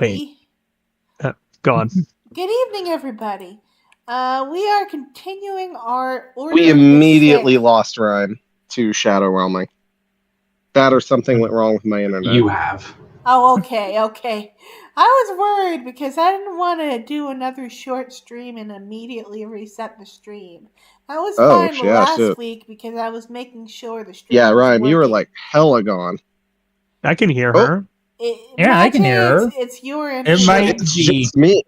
Wait. Go on. Good evening, everybody. We are continuing our order. We immediately lost Ryan to Shadow Realming. That or something went wrong with my internet. You have. Oh, okay. I was worried because I didn't want to do another short stream and immediately reset the stream. That was fine last week because I was making sure the stream was Ryan, working. you were like hella gone. I can hear her. I can hear her. It's your internet. It might It's be just me.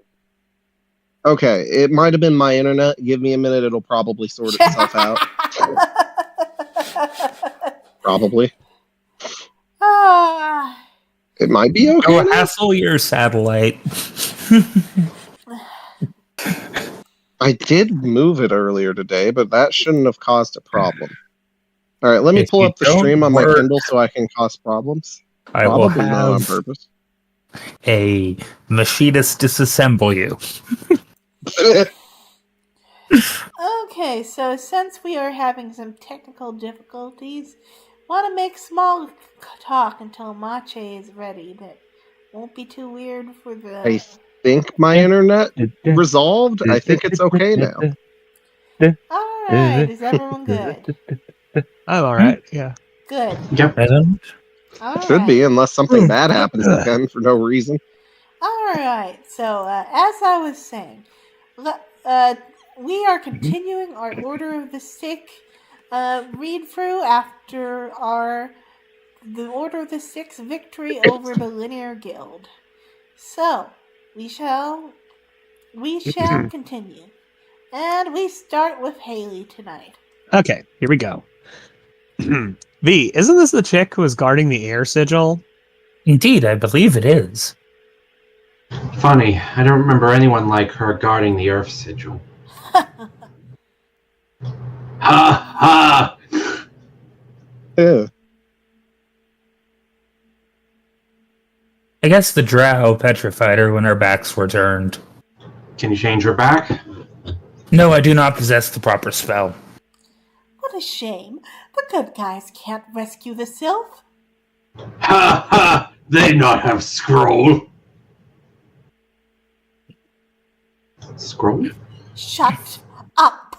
Okay, it might have been my internet. Give me a minute, it'll probably sort itself out. Probably. It might be okay. Oh, hassle your satellite. I did move it earlier today, but that shouldn't have caused a problem. All right, let me pull up the stream on my Kindle so I can cause problems. I will Probably not on have purpose. a machinist disassemble you. Okay, so since we are having some technical difficulties, want to make small talk until Mache is ready. That won't be too weird for the... I think my internet resolved. I think it's okay now. Alright, is everyone good? I'm alright, yeah. Good. Yep. All Should be, unless something bad happens again for no reason. Alright, so as I was saying, we are continuing our Order of the Sick read through after the Order of the Sick's victory over the Linear Guild. So we shall continue, and we start with Haley tonight. Okay, here we go. V, isn't this the chick who was guarding the air sigil? Indeed, I believe it is. Funny, I don't remember anyone like her guarding the Earth Sigil. Ha ha! Yeah. I guess the drow petrified her when her backs were turned. Can you change her back? No, I do not possess the proper spell. What a shame. The good guys can't rescue the sylph. Ha ha! They not have scroll. Scroll? Shut up.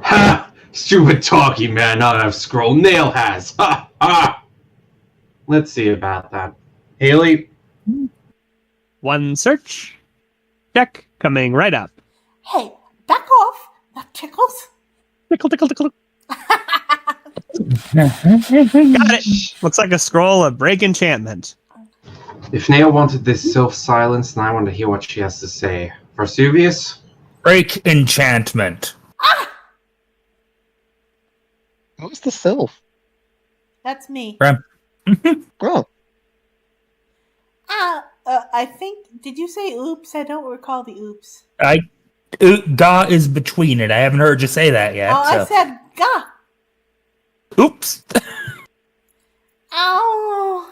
Ha! Stupid talky man not have scroll. Nail has. Ha ha! Let's see about that. Haley? One search. Check. Coming right up. Hey, back off. That tickles. Tickle. Got it. Looks like a scroll of break enchantment. If Nail wanted this sylph silenced, then I want to hear what she has to say. Vesuvius? Break enchantment. What was the sylph? That's me. Oh. I think, did you say oops? I don't recall the oops. Ga is between it. I haven't heard you say that yet. Oh, I said ga. Oops. Oh,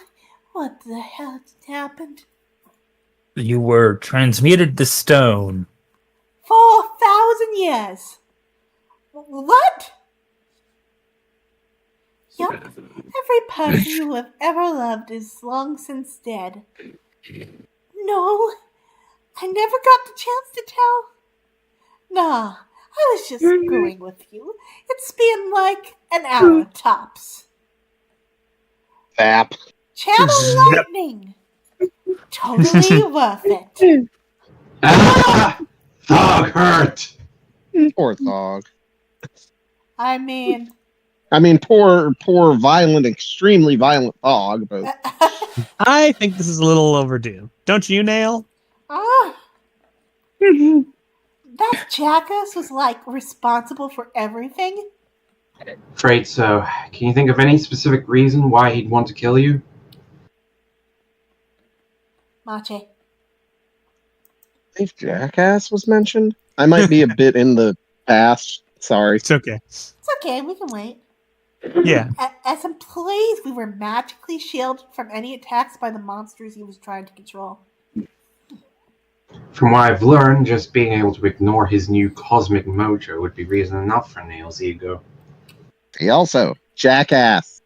what the hell happened? You were transmuted to stone. 4,000 years. What? Yup, every person you have ever loved is long since dead. No, I never got the chance to tell. Nah, I was just screwing with you. It's been like an hour tops. Zap. Channel lightning. Totally worth it. Ah! Thog hurt! Poor Thog. I mean, poor, violent, extremely violent Thog, but... I think this is a little overdue. Don't you, Nail? That jackass was, responsible for everything? Afraid so. Can you think of any specific reason why he'd want to kill you? Mache. If Jackass was mentioned? I might be a bit in the past. Sorry. It's okay. It's okay, we can wait. Yeah. As employees, we were magically shielded from any attacks by the monsters he was trying to control. From what I've learned, just being able to ignore his new cosmic mojo would be reason enough for Nail's ego. He also, Jackass.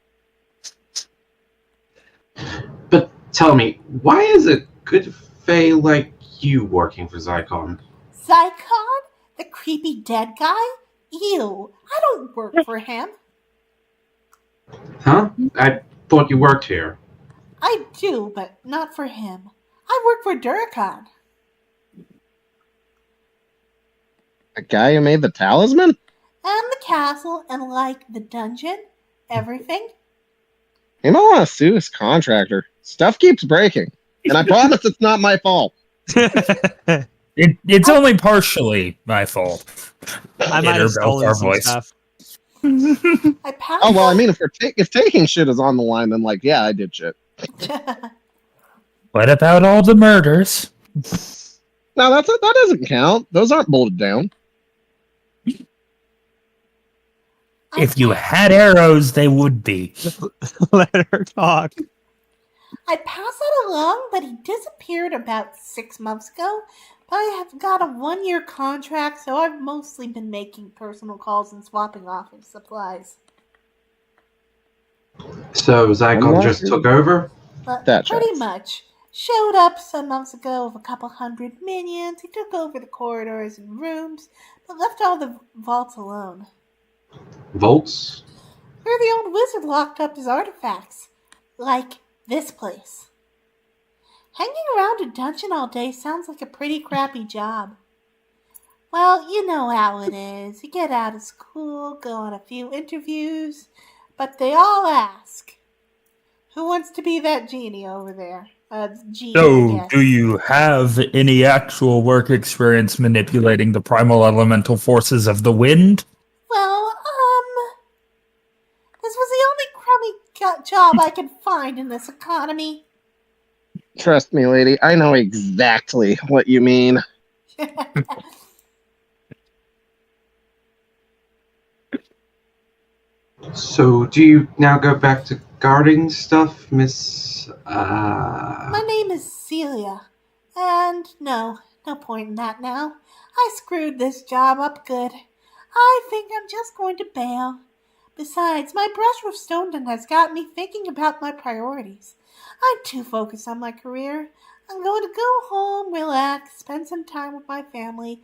But Tell me, why is a good fae like you working for Zycon? Zycon? The creepy dead guy? Ew, I don't work for him. Huh? I thought you worked here. I do, but not for him. I work for Dorukan. The guy who made the talisman? And the castle, and like the dungeon, everything. You might want to sue his contractor. Stuff keeps breaking. And I promise it's not my fault. It's only partially my fault. I might have stolen some stuff. I passed Oh, well, I mean, if taking shit is on the line, then, like, yeah, I did shit. What about all the murders? No, that doesn't count. Those aren't bolted down. If you had arrows, they would be. Let her talk. I passed that along, but he disappeared about 6 months ago. But I have got a 1-year contract, so I've mostly been making personal calls and swapping off of supplies. So Zycon just took over? But That pretty tracks. much. Showed up some months ago with a couple hundred minions. He took over the corridors and rooms, but left all the vaults alone. Volts? Where the old wizard locked up his artifacts. Like this place. Hanging around a dungeon all day sounds like a pretty crappy job. Well, you know how it is. You get out of school, go on a few interviews, but they all ask, who wants to be that genie over there? Genie, I So, guess. do you have any actual work experience manipulating the primal elemental forces of the wind? Well, this was the only crummy job I could find in this economy. Trust me, lady, I know exactly what you mean. So, do you now go back to guarding stuff, Miss... My name is Celia, and no point in that now. I screwed this job up good. I think I'm just going to bail. Besides, my brush with Stonedon has got me thinking about my priorities. I'm too focused on my career. I'm going to go home, relax, spend some time with my family,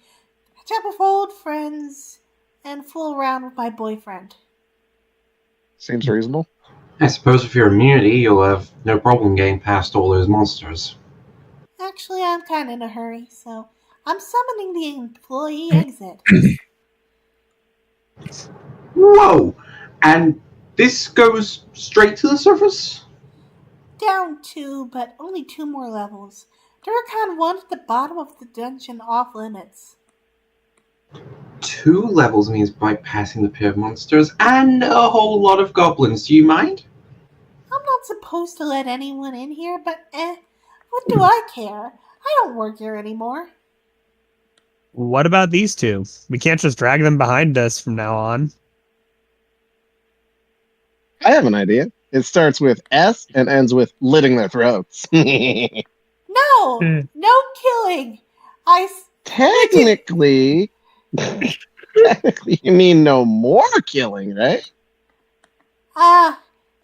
catch up with old friends, and fool around with my boyfriend. Seems reasonable. I suppose if you're immunity, you'll have no problem getting past all those monsters. Actually, I'm kind of in a hurry, so I'm summoning the employee exit. Whoa! And this goes straight to the surface? Down 2, but only 2 more levels. Dorukan wanted the bottom of the dungeon off limits. 2 levels means bypassing the pit of monsters and a whole lot of goblins. Do you mind? I'm not supposed to let anyone in here, but what do I care? I don't work here anymore. What about these two? We can't just drag them behind us from now on. I have an idea. It starts with S and ends with litting their throats. No! No killing! Technically, you mean no more killing, right?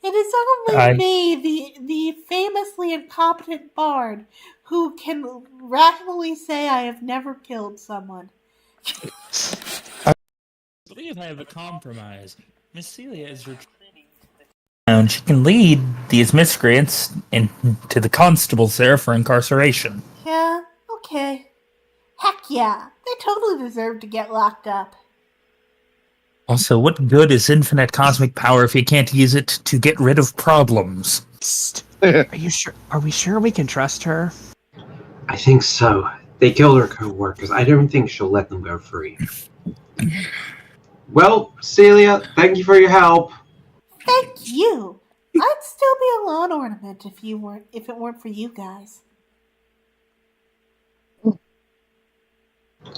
It is only me, the famously incompetent bard, who can rationally say I have never killed someone. I believe I have a compromise. Miss Celia is retreating, and she can lead these miscreants into the constables there for incarceration. Yeah, okay. Heck yeah, they totally deserve to get locked up. Also, what good is infinite cosmic power if you can't use it to get rid of problems? Psst. Are you sure? Are we sure we can trust her? I think so. They killed her co-workers. I don't think she'll let them go free. Well, Celia, thank you for your help. Thank you. I'd still be a lawn ornament if it weren't for you guys.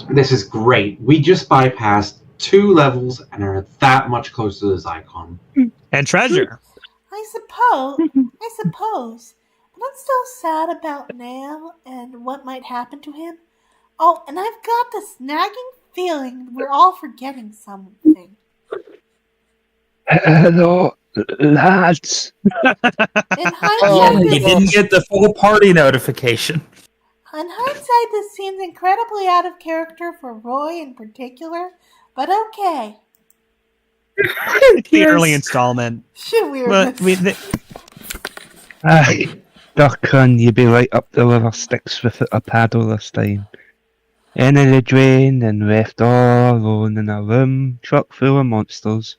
This is great. We just bypassed 2 levels and are that much closer to Zycon. And treasure. I suppose. But I'm still sad about Nail and what might happen to him. Oh, and I've got this nagging feeling we're all forgetting something. Hello, lads. In Yeah, hindsight, you didn't get the full party notification. this seems incredibly out of character for Roy in particular, but okay. It's the early Yes. installment. Shit But weirdness. Aye, Dorukan, you be right up the river Styx with a paddle this time. Into the drain and left all alone in a room chock full of monsters.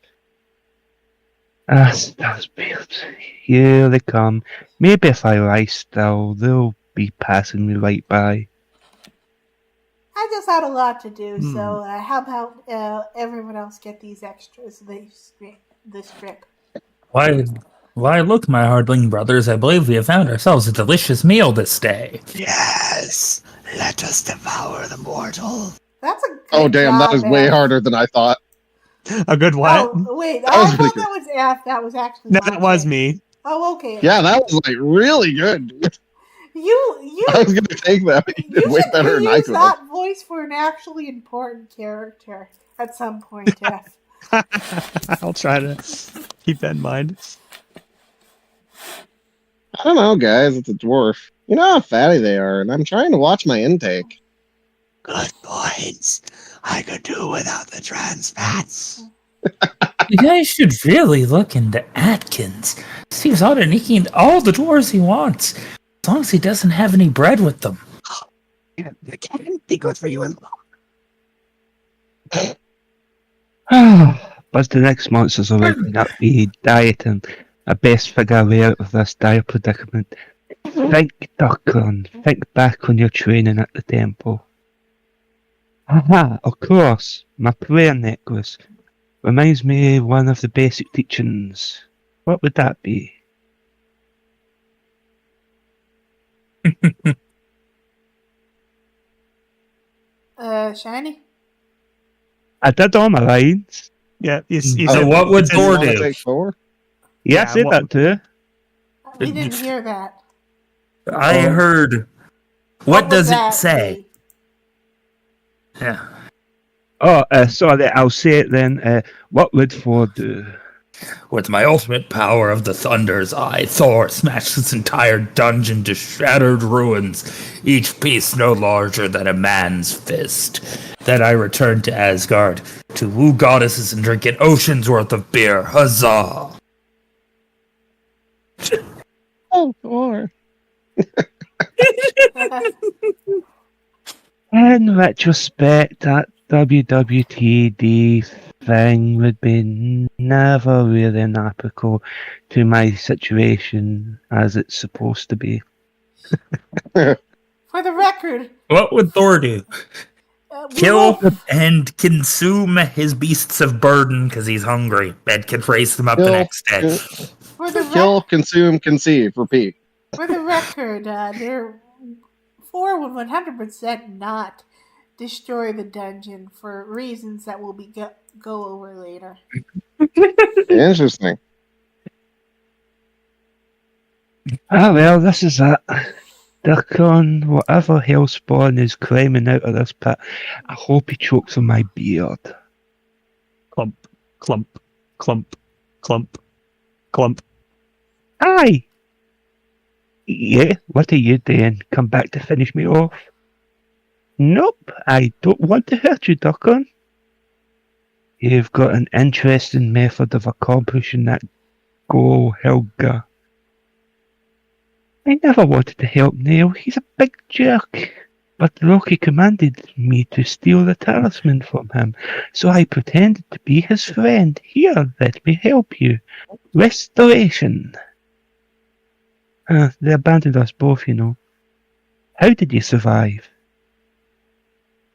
That's weird. Here they come. Maybe if I lie still, they'll be passing me right by. I just had a lot to do, so how about everyone else get these extras, the strip? Why, look, my hardling brothers, I believe we have found ourselves a delicious meal this day. yes, let us devour the mortal. That's a good Oh damn, that job, is way F. harder than I thought. A good what? Oh, wait, That I was pretty thought that was F. That was actually No, my that was pick. me. Oh, okay. Yeah, that was like really good. Dude. You I was gonna take that, but you did way should better than I use could have. that voice for an actually important character at some point, F. I'll try to keep that in mind. I don't know, guys. It's a dwarf. You know how fatty they are, and I'm trying to watch my intake. Good points. I could do without the trans fats. You guys should really look into Atkins. Steve's out and he can eat all the dwarves he wants, as long as he doesn't have any bread with them. It can't be good for you in But the next monsters will open up be dieting. I best figure a way out of this dire predicament. Think, Dorukan, think back on your training at the temple. Aha, of course, my prayer necklace. Reminds me of one of the basic teachings. What would that be? Shiny? I did all my lines. Yeah, you So said, what would Do you Thor wanna do? take Thor? Yeah, I Yeah, said what- that too. We didn't hear that. I heard. What would does it that say? be? Yeah. Oh, sorry, I'll say it then. What would Thor do? With my ultimate power of the Thunder's Eye, Thor smashed this entire dungeon to shattered ruins, each piece no larger than a man's fist. Then I returned to Asgard to woo goddesses and drink an ocean's worth of beer. Huzzah! Oh, Thor. In retrospect, that WWTD thing would be never really applicable to my situation as it's supposed to be. For the record, What would Thor do? we Kill will- and consume his beasts of burden because he's hungry and can raise them up the Kill, next day. for the Kill, consume, conceive, repeat. For the record, Thor would 100% not destroy the dungeon for reasons that will be go over later. Interesting. Ah well, this is it. Dorukan, whatever hellspawn is climbing out of this pit, I hope he chokes on my beard. clump, clump, clump, clump, clump. Aye! Yeah, what are you doing? Come back to finish me off? Nope, I don't want to hurt you, Dorukan. You've got an interesting method of accomplishing that goal, Helga. I never wanted to help Neil, he's a big jerk. But Loki commanded me to steal the talisman from him, so I pretended to be his friend. Here, let me help you. Restoration. They abandoned us both, you know. How did you survive?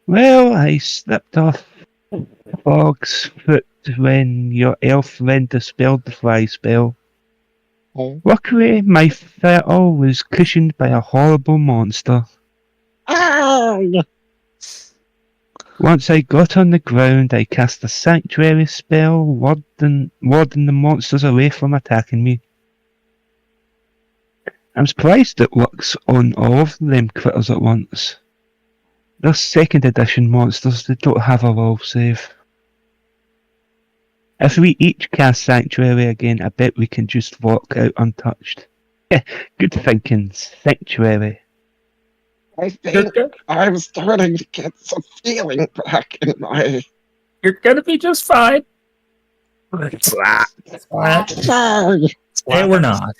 Well, I slipped off Fog's foot when your elf friend dispelled the fly spell. Oh. Luckily, my fall was cushioned by a horrible monster. Once I got on the ground, I cast a sanctuary spell, warding the monsters away from attacking me. I'm surprised it works on all of them critters at once. They're second edition monsters, they don't have a will save. If we each cast Sanctuary again, I bet we can just walk out untouched. Good thinking, Sanctuary. I think I'm starting to get some feeling back in my... You're gonna be just fine. Splat. Splat. Hey, we're not.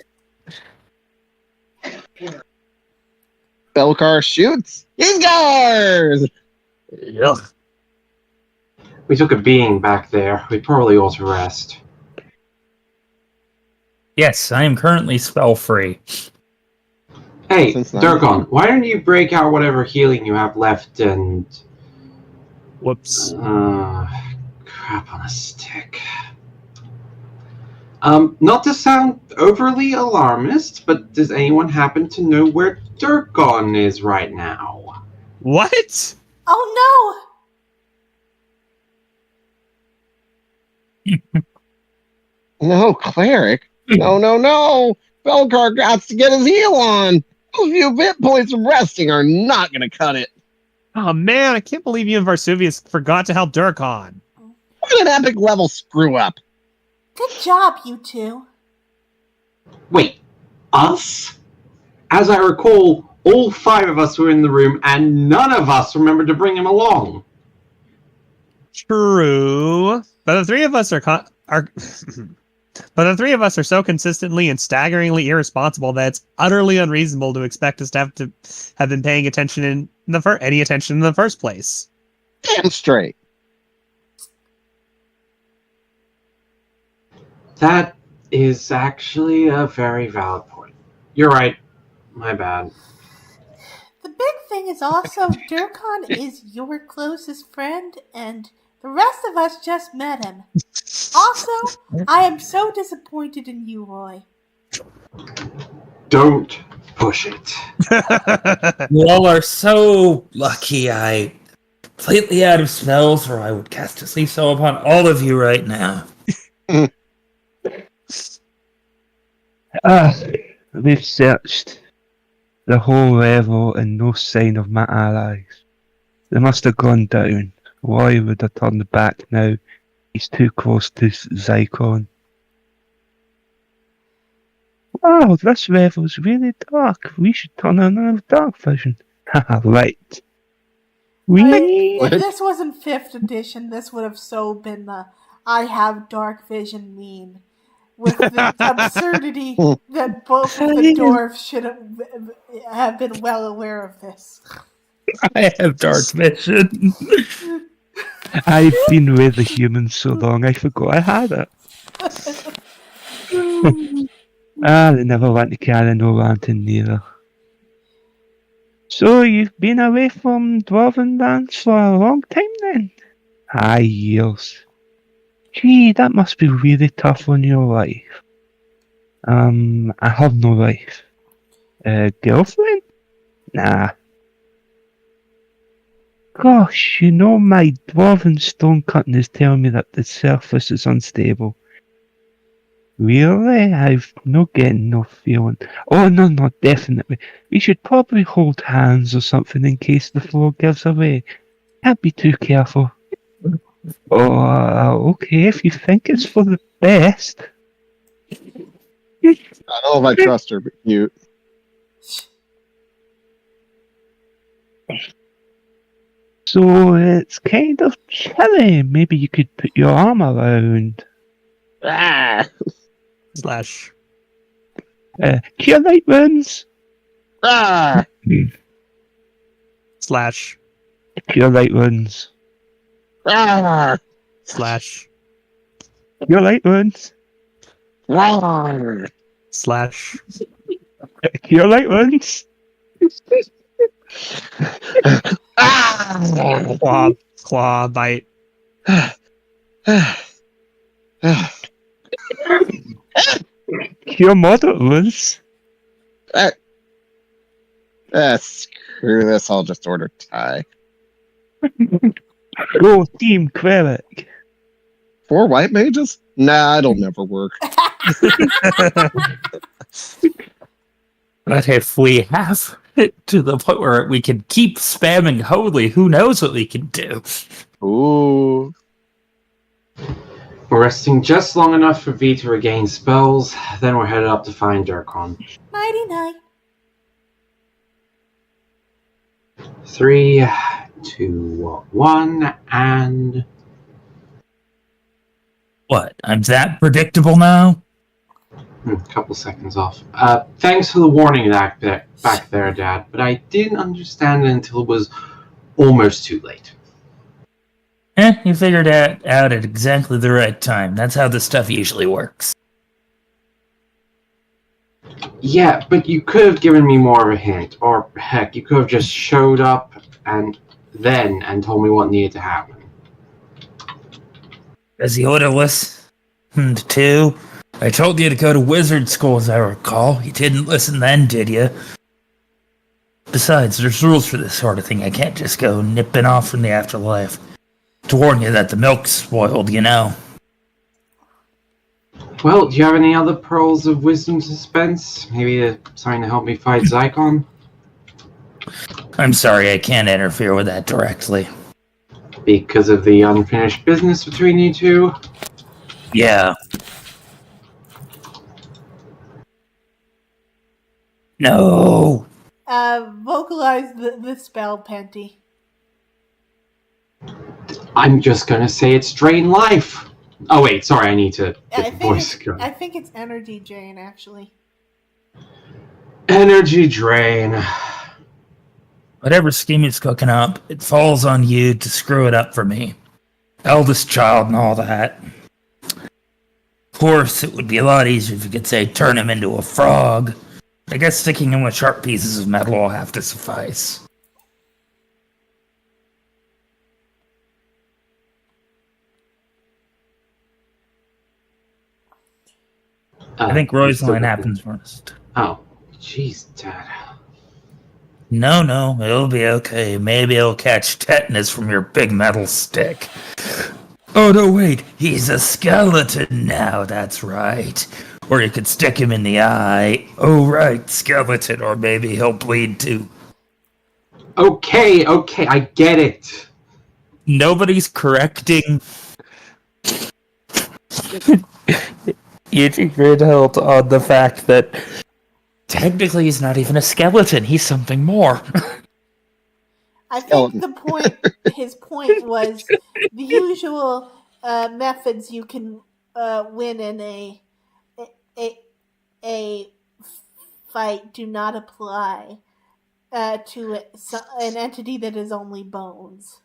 Belcar shoots. He scores! Ugh. We took a beating back there. We probably ought to rest. Yes, I am currently spell free. Hey, Since Dorukan, why don't you break out whatever healing you have left and... Whoops. Crap on a stick. Not to sound overly alarmist, but does anyone happen to know where Dorukan is right now? What? Oh No, cleric. No. Belcar got to get his heal on. A few hit points from resting are not going to cut it. Oh man, I can't believe you and Varsuvius forgot to help Dorukan. What an epic level screw up. Good job, you two. Wait, us? As I recall, all 5 of us were in the room, and none of us remembered to bring him along. True, but the three of us are but the three of us are so consistently and staggeringly irresponsible that it's utterly unreasonable to expect us to have been paying attention in any attention in the first place. Damn straight. That is actually a very valid point. You're right. My bad. The big thing is also Dorukan is your closest friend, and the rest of us just met him. Also, I am so disappointed in you, Roy. Don't push it. You all are so lucky I completely out of spells, or I would cast a sleep spell upon all of you right now. We've searched the whole level and no sign of my allies. They must have gone down. Why would I turn back now? He's too close to Zycon. Wow, this level's really dark. We should turn on our dark vision. Haha, right. If this wasn't 5th edition, this would have so been the I have dark vision meme. With the absurdity that both of the dwarves should have been well aware of this. I have dark vision. I've been with the humans so long I forgot I had it. They never want to carry no lantern neither. So you've been away from Dwarven Dance for a long time then? High years. Gee, that must be really tough on your life. I have no wife. Girlfriend? Nah. Gosh, you know my dwarven stone cutting is telling me that the surface is unstable. Really? I've no getting no feeling. Oh, no, definitely. We should probably hold hands or something in case the floor gives away. Can't be too careful. Oh, okay, if you think it's for the best. I don't know if I trust her, but cute. So it's kind of chilly. Maybe you could put your arm around. Slash. Cure light wounds. Slash. Cure light wounds. Slash. Cure light wounds. Slash. Cure light wounds. Claw, bite. Cure moderate wounds. Screw this, I'll just order Thai. Go team cleric. 4 white mages? Nah, it'll never work. But if we have it to the point where we can keep spamming holy, who knows what we can do? Ooh. We're resting just long enough for V to regain spells, then we're headed up to find Dorukan. Nighty-night. 3, 2, 1, and... What? I'm that predictable now? Couple seconds off. Thanks for the warning back there, Dad, but I didn't understand it until it was almost too late. You figured that out at exactly the right time. That's how this stuff usually works. Yeah, but you could have given me more of a hint, or heck, you could have just showed up and told me what needed to happen. As you would have listened to, I told you to go to wizard school, as I recall. You didn't listen then, did you? Besides, there's rules for this sort of thing. I can't just go nipping off from the afterlife. To warn you that the milk's spoiled, you know. Well, do you have any other pearls of wisdom suspense? Maybe something to help me fight Zyklon? I'm sorry, I can't interfere with that directly. Because of the unfinished business between you two? Yeah. No! Vocalize the spell, Penty. I'm just gonna say it's drain life! Oh wait, sorry, I need to I get the voice think going. I think it's energy drain, actually. Energy drain. Whatever scheme is cooking up, it falls on you to screw it up for me. Eldest child and all that. Of course, it would be a lot easier if you could say turn him into a frog. I guess sticking him with sharp pieces of metal will have to suffice. I think Roy's line happens first. Oh, jeez, Dad. No, it'll be okay. Maybe it'll catch tetanus from your big metal stick. Oh, no, wait. He's a skeleton now, that's right. Or you could stick him in the eye. Oh, right, skeleton. Or maybe he'll bleed too. Okay, I get it. Nobody's correcting. Eugene Greenhilt on the fact that technically he's not even a skeleton, he's something more. I think his point was the usual methods you can win in a fight do not apply to an entity that is only bones.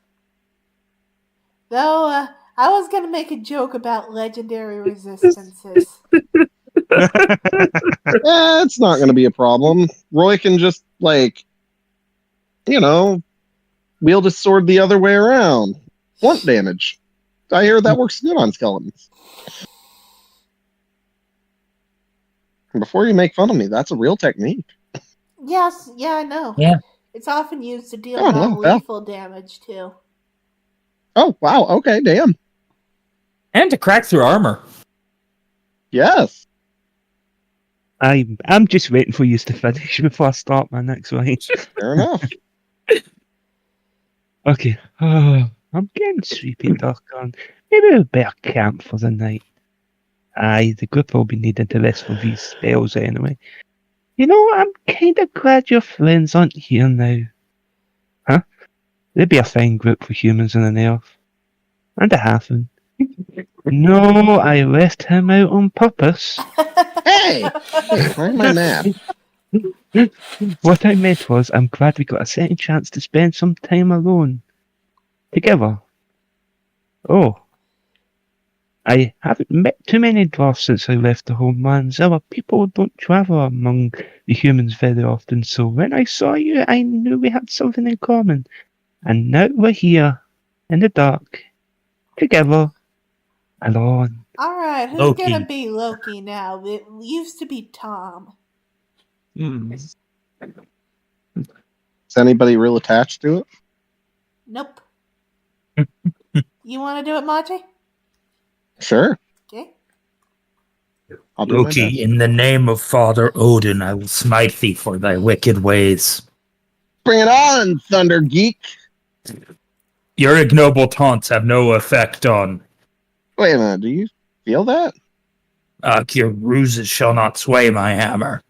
Though I was going to make a joke about legendary resistances. It's not going to be a problem. Roy can just, wield his sword the other way around. Blunt damage. I hear that works good on skeletons. And before you make fun of me, that's a real technique. Yes, yeah, I know. Yeah. It's often used to deal non-lethal damage, too. Oh, wow. Okay, damn. And to crack through armor. Yes. I'm just waiting for you to finish before I start my next line. Fair enough. Okay. I'm getting sleepy, Dorukan. Maybe we better camp for the night. Aye, the group will be needing to rest for these spells anyway. You know, I'm kind of glad your friends aren't here now. Huh? They'd be a fine group for humans and an elf. And a halfling. No, I left him out on purpose. Hey! Where's my map? What I meant was, I'm glad we got a second chance to spend some time alone. Together. Oh. I haven't met too many dwarfs since I left the homelands. Our people don't travel among the humans very often, so when I saw you, I knew we had something in common. And now we're here, in the dark, together, alone. Alright, who's Loki. gonna be Loki now? It used to be Tom. Is anybody real attached to it? Nope. You want to do it, Machi? Sure. Okay. I'll do my best. Loki, in the name of Father Odin, I will smite thee for thy wicked ways. Bring it on, Thunder Geek! Your ignoble taunts have no effect on Wait a minute, do you feel that? Your ruses shall not sway my hammer.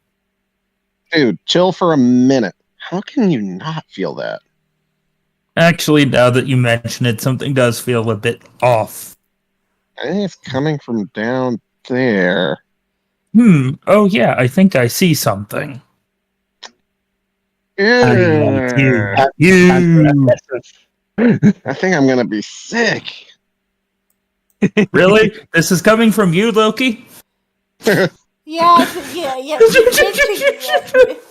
Dude, chill for a minute. How can you not feel that? Actually, now that you mention it, something does feel a bit off. I think it's coming from down there. Oh yeah, I think I see something. You. You. I think I'm gonna be sick. Really? This is coming from you, Loki? Yeah.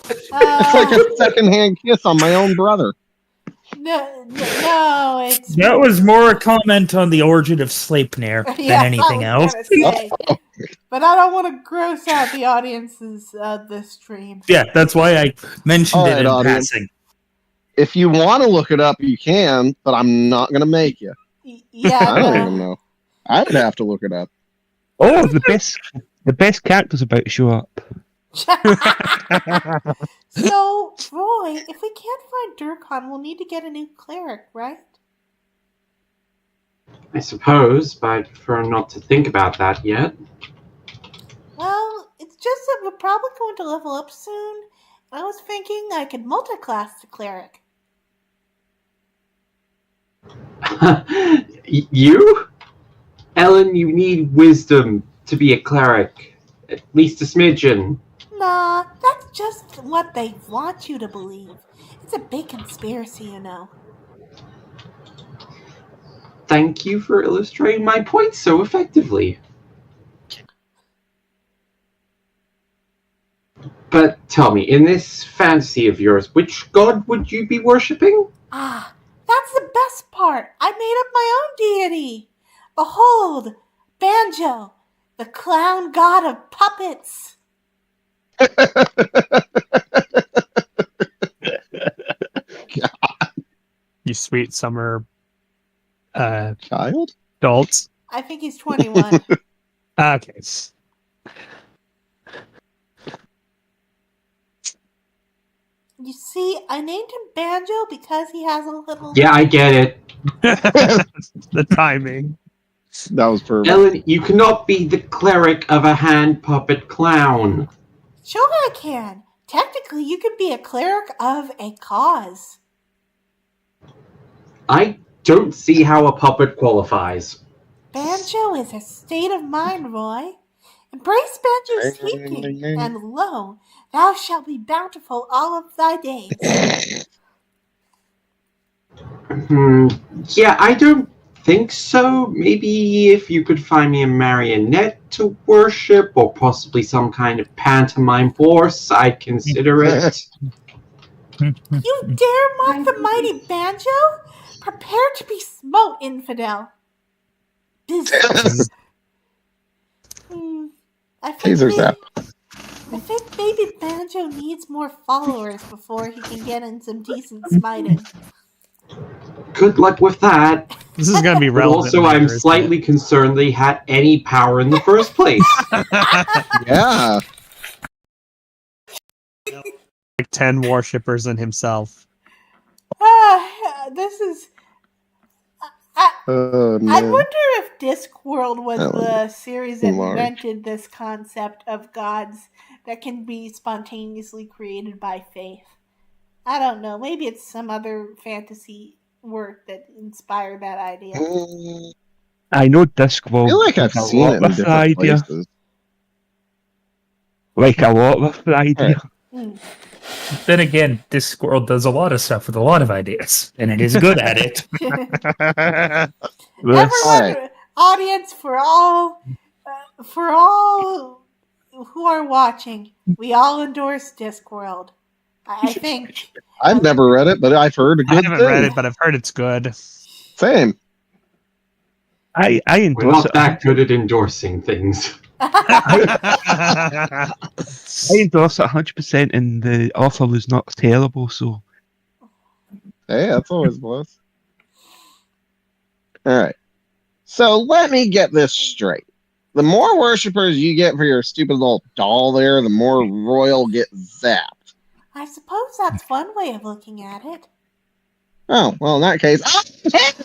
It's like a secondhand kiss on my own brother. No, it's That was more a comment on the origin of Sleipnir than yeah, anything I was else. gonna say. But I don't want to gross out the audiences of this stream. Yeah, that's why I mentioned it in audience. passing. If you want to look it up, you can, but I'm not gonna make you. Yeah, I don't even know. I would have to look it up. Oh, the best character's about to show up. So, Roy, if we can't find Dorukan, we'll need to get a new cleric, right? I suppose, but I prefer not to think about that yet. Well, it's just that we're probably going to level up soon. I was thinking I could multi-class the cleric. You? Ellen, you need wisdom to be a cleric. At least a smidgen. Nah, that's just what they want you to believe. It's a big conspiracy, you know. Thank you for illustrating my point so effectively. But tell me, in this fantasy of yours, which god would you be worshipping? Ah, that's the best part. I made up my own deity. Behold, Banjo, the clown god of puppets. You sweet summer Child? adults. I think he's 21. Okay. You see, I named him Banjo because he has a little... Yeah, I get it. The timing. That was perfect. Ellen, you cannot be the cleric of a hand puppet clown. Sure I can. Technically, you could be a cleric of a cause. I don't see how a puppet qualifies. Banjo is a state of mind, Roy. Embrace Banjo's speaking, and lo, thou shalt be bountiful all of thy days. Yeah, I don't think so. Maybe if you could find me a marionette to worship, or possibly some kind of pantomime horse, I'd consider it. You dare mock the mighty Banjo? Prepare to be smote, infidel. I think baby Banjo needs more followers before he can get in some decent smiting. Good luck with that. This is going to be But relevant. also, I'm slightly concerned they had any power in the first place. Yeah. Like 10 worshippers in himself. This is... Oh, no. I wonder if Discworld was the series that invented this concept of gods that can be spontaneously created by faith. I don't know. Maybe it's some other fantasy work that inspired that idea. I know Discworld. I feel like I've seen it in different places. Like a lot with the idea. Then again, Discworld does a lot of stuff with a lot of ideas, and it is good at it. Everyone, audience, for all who are watching, we all endorse Discworld. I think. I've never read it, but I've heard a good I haven't thing. read it, but I've heard it's good. Same. I endorse We're not it. that good at endorsing things. I endorse it 100%, and the offer was not terrible. So, Hey, that's always a plus. All right. So let me get this straight. The more worshippers you get for your stupid little doll there, the more Royal get zapped. I suppose that's one way of looking at it. Oh, well, in that case,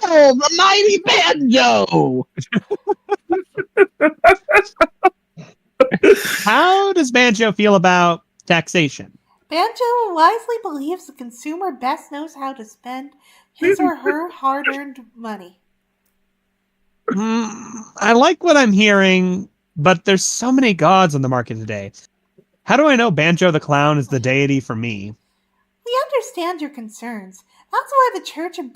hell, the mighty banjo! How does Banjo feel about taxation? Banjo wisely believes the consumer best knows how to spend his or her hard-earned money. I like what I'm hearing, but there's so many gods on the market today. How do I know Banjo the Clown is the deity for me? We understand your concerns. That's why the Church of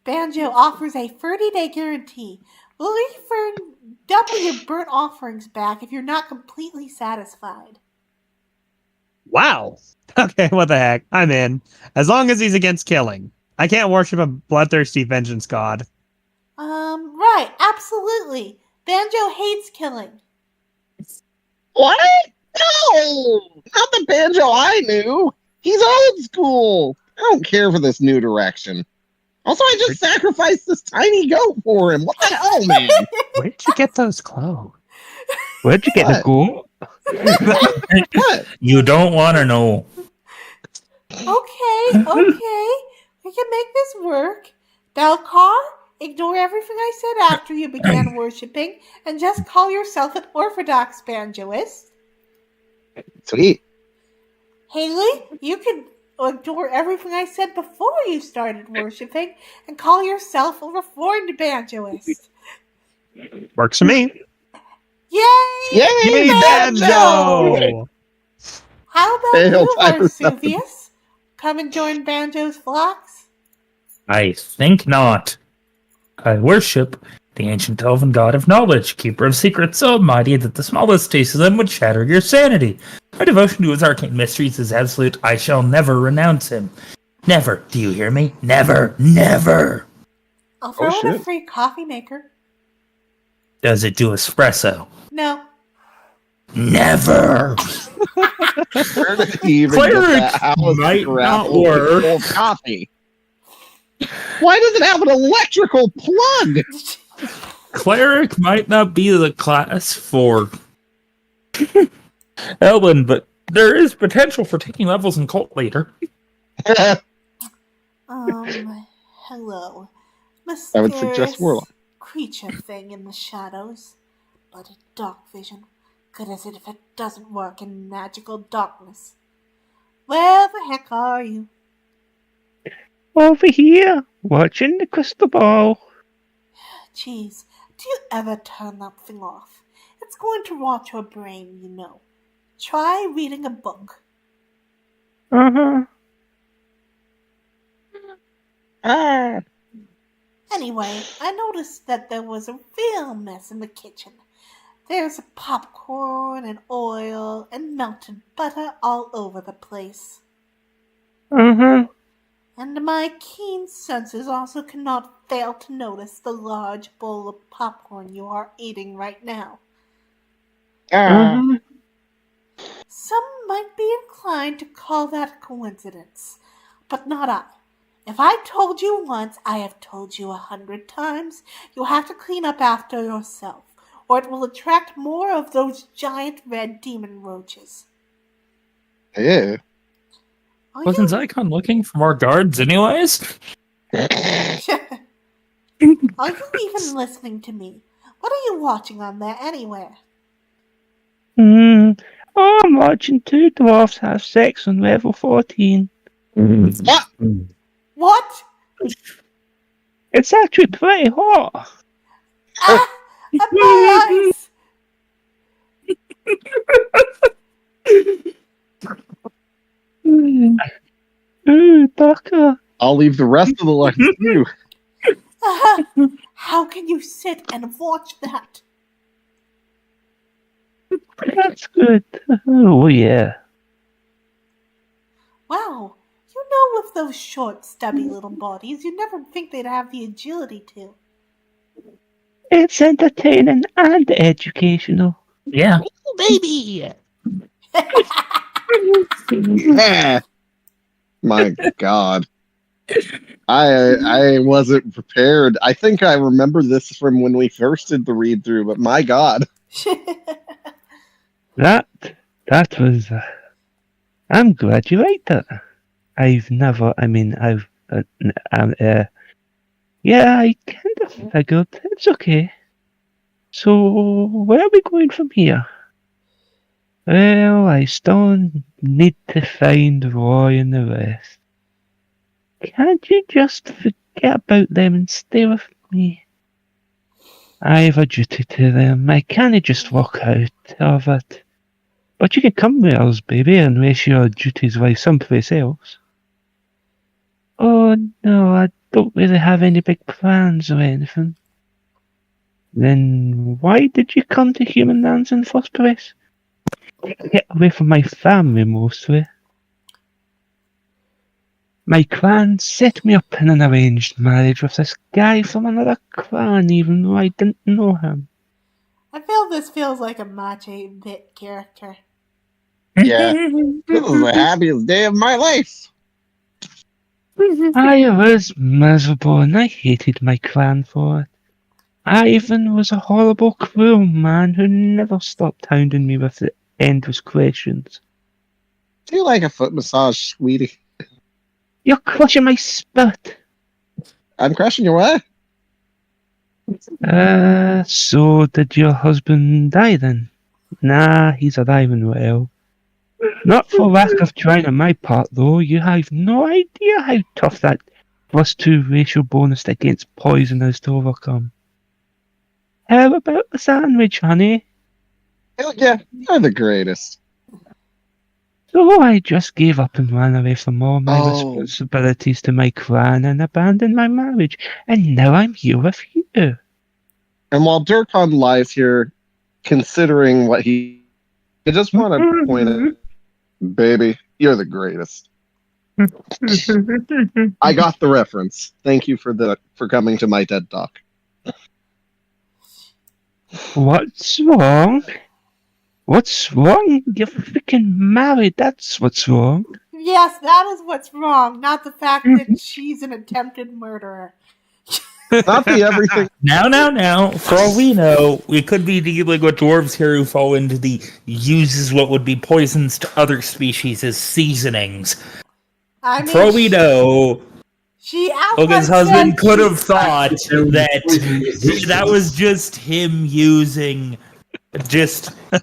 Banjo offers a 30-day guarantee. We'll double your burnt offerings back if you're not completely satisfied. Wow. Okay, what the heck? I'm in. As long as he's against killing. I can't worship a bloodthirsty vengeance god. Right, absolutely. Banjo hates killing. What? No! Not the banjo I knew! He's old school! I don't care for this new direction. Also, I just sacrificed this tiny goat for him. What the hell, man? Where'd you get those clothes? Where'd you get the goat? What? You don't want to know. Okay. We can make this work. Belcar, ignore everything I said after you began worshipping and just call yourself an Orthodox banjoist. Sweet. Haley, you can ignore everything I said before you started worshipping and call yourself a reformed banjoist. Works for me. Yay! Yay, Banjo! How about Hail, you, Tiger Arsuvius? Come and join Banjo's flocks? I think not. I worship the ancient elven god of knowledge, keeper of secrets so mighty that the smallest taste of them would shatter your sanity. My devotion to his arcane mysteries is absolute. I shall never renounce him. Never. Do you hear me? Never. Never. I'll throw in a shit. free coffee maker. Does it do espresso? No. Never. Where did he even Cleric get that house might grapple not work. full of coffee? Why does it have an electrical plug? Cleric might not be the class for Ellen, but there is potential for taking levels in cult later. Hello. I would suggest Warlock. Creature thing in the shadows. But a dark vision. Good as if it doesn't work in magical darkness. Where the heck are you? Over here, watching the crystal ball. Jeez, do you ever turn that thing off? It's going to rot your brain, you know. Try reading a book. Uh-huh. Ah. Anyway, I noticed that there was a real mess in the kitchen. There's popcorn and oil and melted butter all over the place. Uh-huh. And my keen senses also cannot fail to notice the large bowl of popcorn you are eating right now. Ah. Uh-huh. Some might be inclined to call that a coincidence, but not I. If I told you once, I have told you 100 times, you'll have to clean up after yourself, or it will attract more of those giant red demon roaches. Ew. Are Wasn't you... Zycon looking for more guards anyways? Are you even listening to me? What are you watching on there anyway? Oh, I'm watching two dwarfs have sex on level 14. What? What? It's actually pretty hot. Ah! At my eyes! Ooh, Ducker. I'll leave the rest of the lesson to you. How can you sit and watch that? That's good. Oh, yeah. Wow, you know with those short, stubby little bodies, you'd never think they'd have the agility to. It's entertaining and educational. Yeah. Oh, baby! Yeah. My God. I wasn't prepared. I think I remember this from when we first did the read through, but my God. That was... I'm glad you liked it. I've Yeah, I kind of figured. It's okay. So, where are we going from here? Well, I still need to find Roy and the rest. Can't you just forget about them and stay with me? I have a duty to them. I can't just walk out of it. But you can come with us, baby, unless your duties lie someplace else. Oh, no, I don't really have any big plans or anything. Then why did you come to human lands in the first place? Get away from my family, mostly. My clan set me up in an arranged marriage with this guy from another clan, even though I didn't know him. I feel this feels like a Mache bit character. Yeah. This is the happiest day of my life. I was miserable and I hated my clan for it. Ivan was a horrible, cruel man who never stopped hounding me with the endless questions. Do you like a foot massage, sweetie? You're crushing my spirit. I'm crushing your what? So did your husband die then? Nah, he's alive and well. Not for lack of trying on my part, though. You have no idea how tough that +2 racial bonus against poison is to overcome. How about the sandwich, honey? Hell yeah, you're the greatest. So I just gave up and ran away from all my Oh. responsibilities to my clan and abandoned my marriage, and now I'm here with you. And while Dorukan lies here, considering what I just want to point out, baby, you're the greatest. I got the reference. Thank you for coming to my TED Talk. What's wrong? What's wrong? You're freaking married, that's what's wrong. Yes, that is what's wrong, not the fact that she's an attempted murderer. Not the everything. Now. For all we know, we could be dealing with dwarves here who fall into the uses what would be poisons to other species as seasonings. I mean, For all we know, she Logan's husband could have thought that was just him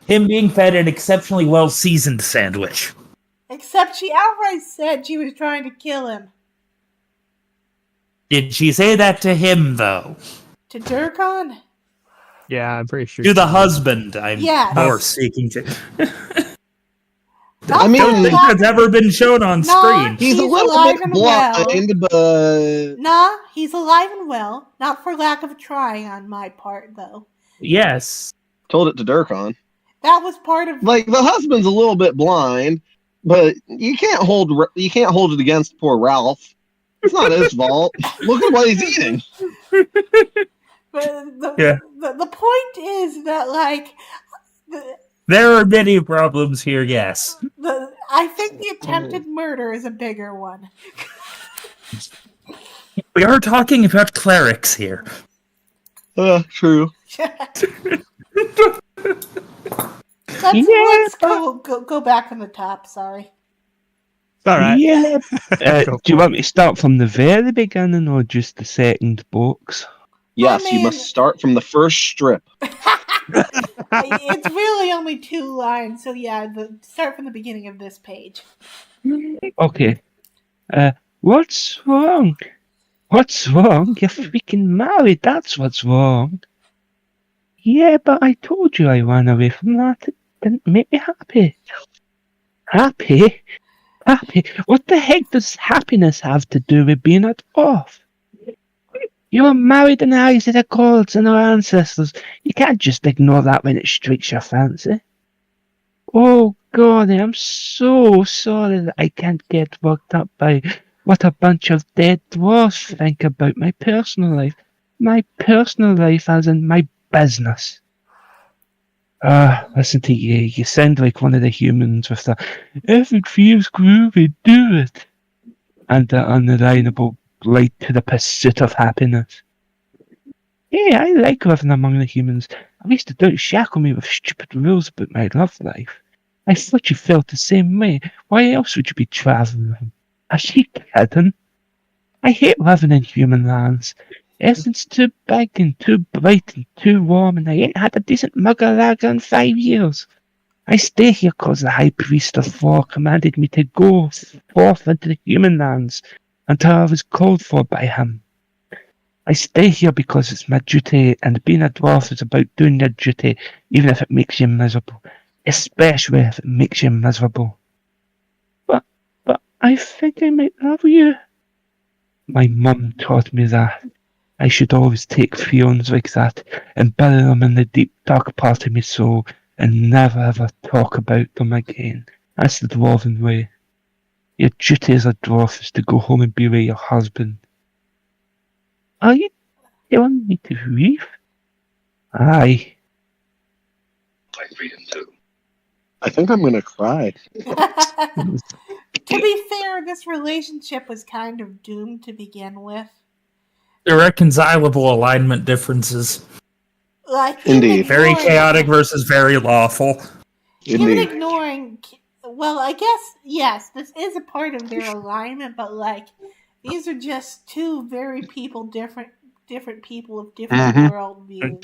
him being fed an exceptionally well seasoned sandwich. Except she outright said she was trying to kill him. Did she say that to him, though? To Dorukan? Yeah, I'm pretty sure. To the husband, I'm Yes. more seeking to. Not I mean, for I don't think lack- that's ever been shown on No. screen. He's a He's little alive bit and blind, but Nah, he's alive and well. Not for lack of trying on my part, though. Yes. told it to Dorukan. That was part of. Like the husband's a little bit blind, but you can't hold it against poor Ralph. It's not his fault. Look at what he's eating. The point is that, like, There are many problems here, yes. I think the attempted murder is a bigger one. We are talking about clerics here. True. Let's go back from the top. Sorry. All right. Yeah. Go Do you for want me to start from the very beginning or just the second box? Yes, I you mean- must start from the first strip. It's really only 2 lines, so yeah, start from the beginning of this page. Okay. What's wrong? What's wrong? You're freaking married, that's what's wrong. Yeah, but I told you I ran away from that. It didn't make me happy. Happy? Happy? What the heck does happiness have to do with being at off? You were married in the eyes of the gods and our ancestors. You can't just ignore that when it strikes your fancy. Oh God, I'm so sorry that I can't get worked up by what a bunch of dead dwarfs think about my personal life. My personal life as in my business. Listen to you. You sound like one of the humans with the "if it feels groovy, do it," and the undeniable light to the pursuit of happiness. Yeah, I like living among the humans. At least they don't shackle me with stupid rules about my love life. I thought you felt the same way. Why else would you be traveling? Is she kidding? I hate living in human lands. Everything's too big and too bright and too warm, and I ain't had a decent mug of lager in 5 years. I stay here 'cause the High Priest of Thor commanded me to go forth into the human lands until I was called for by him. I stay here because it's my duty, and being a dwarf is about doing your duty, even if it makes you miserable. Especially if it makes you miserable. But I think I might love you. My mum taught me that. I should always take feelings like that and bury them in the deep dark part of my soul and never ever talk about them again. That's the dwarven way. Your duty as a dwarf is to go home and be with your husband. Are you telling me to leave? Aye. I think I'm gonna cry. To be fair, this relationship was kind of doomed to begin with. Irreconcilable alignment differences. Like, Indeed. Very chaotic versus very lawful. Even Indeed. ignoring, well, I guess, yes, this is a part of their alignment, but like, these are just two very different people with different worldviews.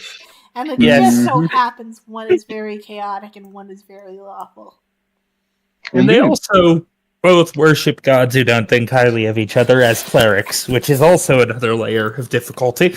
And it Yes. just so happens one is very chaotic and one is very lawful. And they Indeed. also both worship gods who don't think highly of each other as clerics, which is also another layer of difficulty.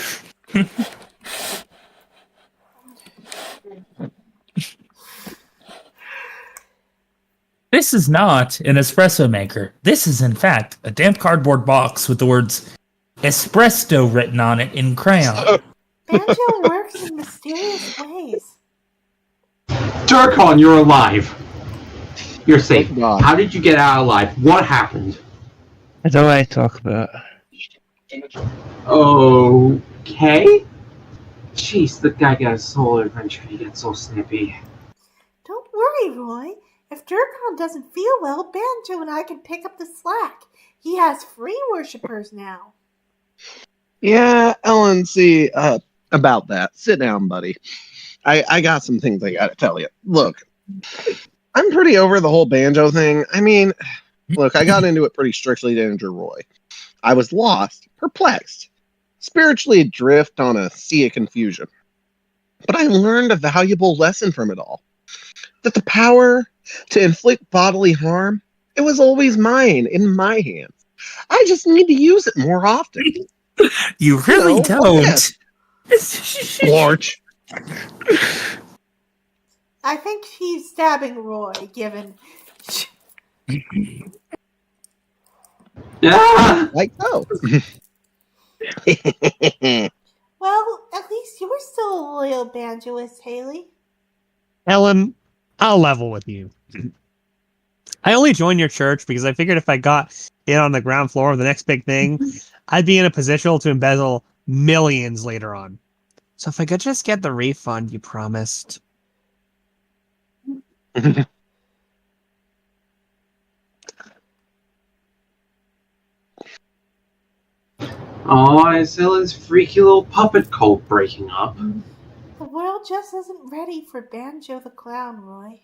This is not an espresso maker. This is, in fact, a damp cardboard box with the words espresso written on it in crayon. Banjo works in mysterious ways. Dorukan, you're alive. You're safe. Thank God. How did you get out alive? What happened? I don't want to talk about it. Okay. Jeez, the guy got a solo adventure. He gets so snippy. Don't worry, Roy. If Dorukan doesn't feel well, Banjo and I can pick up the slack. He has free worshippers now. Yeah, Ellen, see, about that. Sit down, buddy. I got some things I gotta tell you. Look, I'm pretty over the whole banjo thing. I mean, look, I got into it pretty strictly to injure Roy. I was lost, perplexed, spiritually adrift on a sea of confusion. But I learned a valuable lesson from it all. That the power to inflict bodily harm, it was always mine, in my hands. I just need to use it more often. You really don't. Larch. I think he's stabbing Roy, given... Ah! Like so. Well, at least you were still a loyal banjoist, Haley. Ellen, I'll level with you. I only joined your church because I figured if I got in on the ground floor of the next big thing, I'd be in a position to embezzle millions later on. So if I could just get the refund you promised. Oh, is Ellen's freaky little puppet cult breaking up? The world just isn't ready for Banjo the Clown, Roy.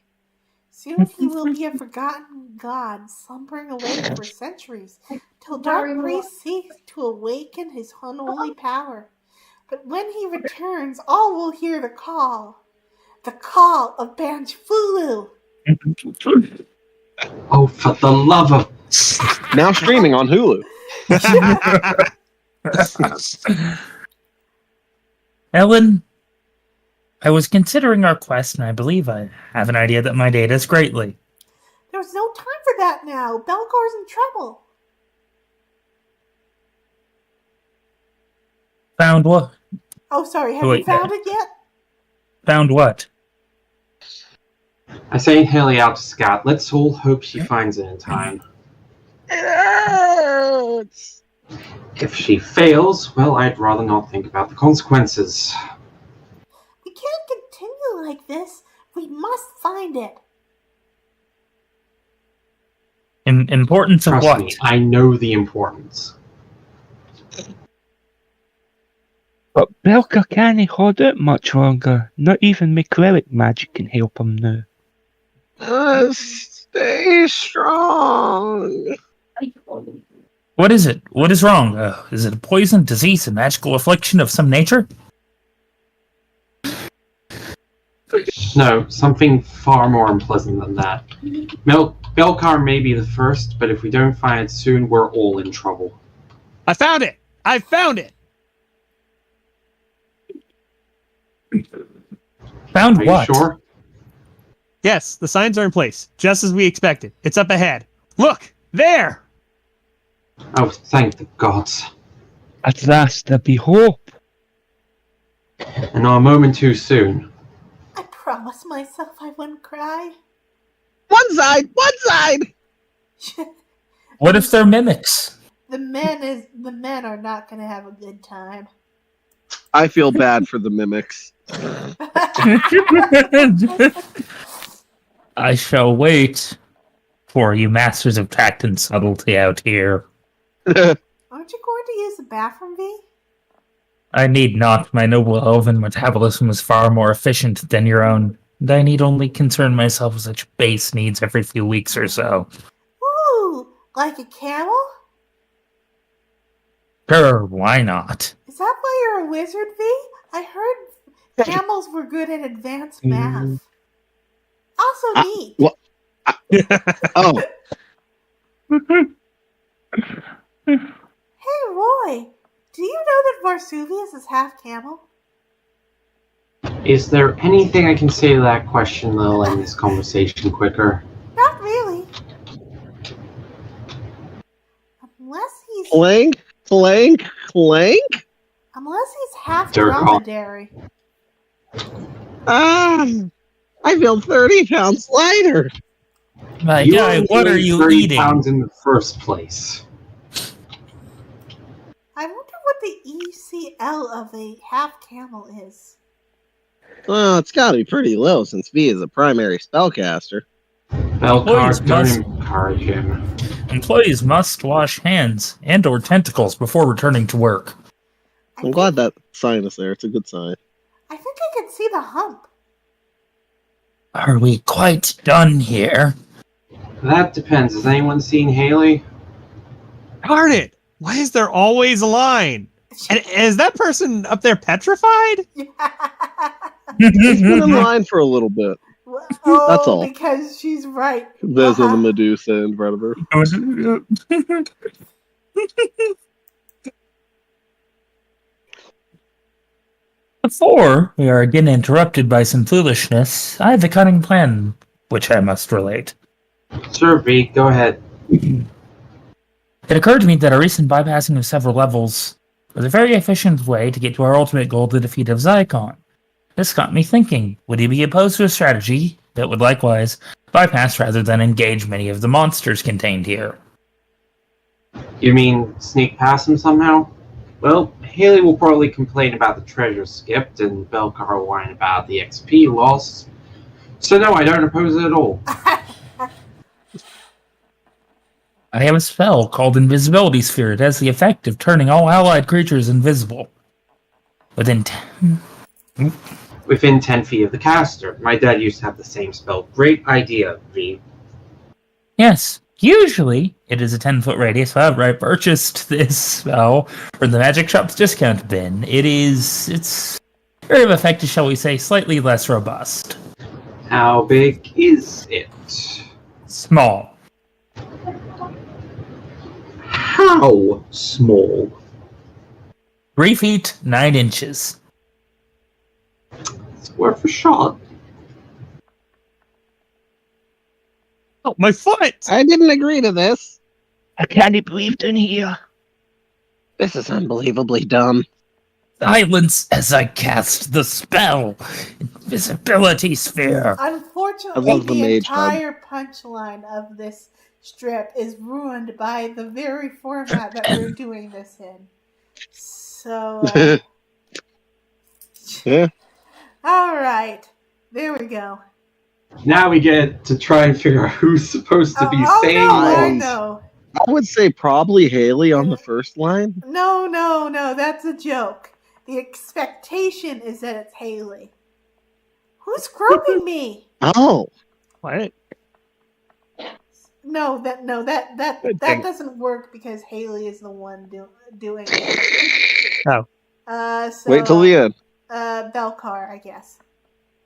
Soon he will be a forgotten god, slumbering away for centuries, till dark priests seek to awaken his unholy power. But when he returns, all will hear the call of Banjfulu. Oh, for the love of... Now streaming on Hulu. Ellen, I was considering our quest, and I believe I have an idea that might aid us greatly. There's no time for that now. Belgar's in trouble. Found what? Oh, sorry, have Oh, you wait, found it yet? Found what? I sent Haley out to scout. Let's all hope she finds it in time. If she fails, well, I'd rather not think about the consequences. We can't continue like this. We must find it. Importance of Trust what? me, I know the importance. But Belka can't hold out much longer. Not even my cleric magic can help him now. Stay strong. What is it? What is wrong? Is it a poison, disease, a magical affliction of some nature? No, something far more unpleasant than that. Belcar may be the first, but if we don't find it soon, we're all in trouble. I found it! I found it! Found Are what? you sure? Yes, the signs are in place, just as we expected. It's up ahead. Look! There! Oh, thank the gods. At last there be hope. And not a moment too soon. I promised myself I wouldn't cry. One side! One side! What if they're mimics? The men are not going to have a good time. I feel bad for the mimics. I shall wait for you masters of tact and subtlety out here. Aren't you going to use the bathroom, V? I need not. My noble elven metabolism is far more efficient than your own, and I need only concern myself with such base needs every few weeks or so. Ooh, like a camel? Sure, why not? Is that why you're a wizard, V? I heard camels were good at advanced math. Also neat. What? Oh, Hey, Roy, do you know that Varsuvius is half camel? Is there anything I can say to that question that'll end this conversation quicker? Not really. Unless he's clank, clank, clank. unless he's half Dorukan. dromedary. Ah, I feel 30 pounds lighter. My You guy, only what are weighed you 30 eating? pounds in the first place. I wonder what the ECL of a half camel is. Well, it's got to be pretty low since V is a primary spellcaster. Belcar, don't must- encourage him. Employees must wash hands and or tentacles before returning to work. I'm glad that sign is there. It's a good sign. I think I can see the hump. Are we quite done here? That depends. Has anyone seen Haley? Darn it! Why is there always a line? And is that person up there petrified? It's been in line for a little bit. Oh, That's all. because she's right. There's Uh-huh. the Medusa in front of her. Before we are again interrupted by some foolishness, I have a cunning plan, which I must relate. Sure, V, go ahead. It occurred to me that our recent bypassing of several levels was a very efficient way to get to our ultimate goal, the defeat of Zycon. This got me thinking, would he be opposed to a strategy that would likewise bypass rather than engage many of the monsters contained here? You mean sneak past him somehow? Well, Haley will probably complain about the treasure skipped, and Belcar will whine about the XP lost. So no, I don't oppose it at all. I have a spell called Invisibility Sphere. It has the effect of turning all allied creatures invisible. Within Within 10 feet of the caster. My dad used to have the same spell. Great idea, V. Yes, usually it is a 10-foot radius. However, I purchased this spell for the Magic Shop's discount bin. It's very effective, shall we say, slightly less robust. How big is it? Small. How small? 3 feet, 9 inches. It's worth a shot. Oh, my foot! I didn't agree to this. I can't believe in here. This is unbelievably dumb. Silence as I cast the spell. Invisibility Sphere. I Unfortunately, love the the mage hub. entire punchline of this strip is ruined by the very format that we're doing this in. So, Yeah. all right, there we go. Now we get to try and figure out who's supposed to be saying no, I things. know. I would say probably Haley on the first line. No, that's a joke. The expectation is that it's Haley. Who's groping me? Oh, What? that Dang. doesn't work because Haley is the one doing it. Oh. So Wait till the end. Belcar, I guess.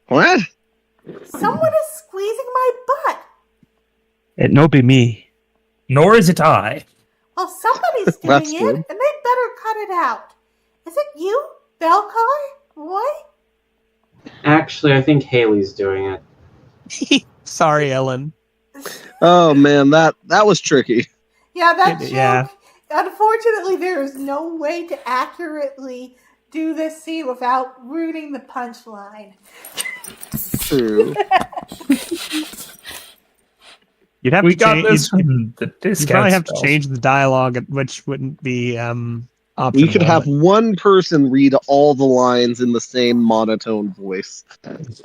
What? Someone is squeezing my butt. It no be me. Nor is it I. Well, somebody's That's doing good. it, and they better cut it out. Is it you, Belcar? Roy? Actually, I think Haley's doing it. Sorry, Ellen. Oh man, that was tricky. Yeah, that joke. Yeah. Unfortunately, there is no way to accurately do this scene without ruining the punchline. True. You'd have We to got change. this You'd, from the you'd discount probably have to spells. change the dialogue, which wouldn't be optional. We could have one person read all the lines in the same monotone voice. Let's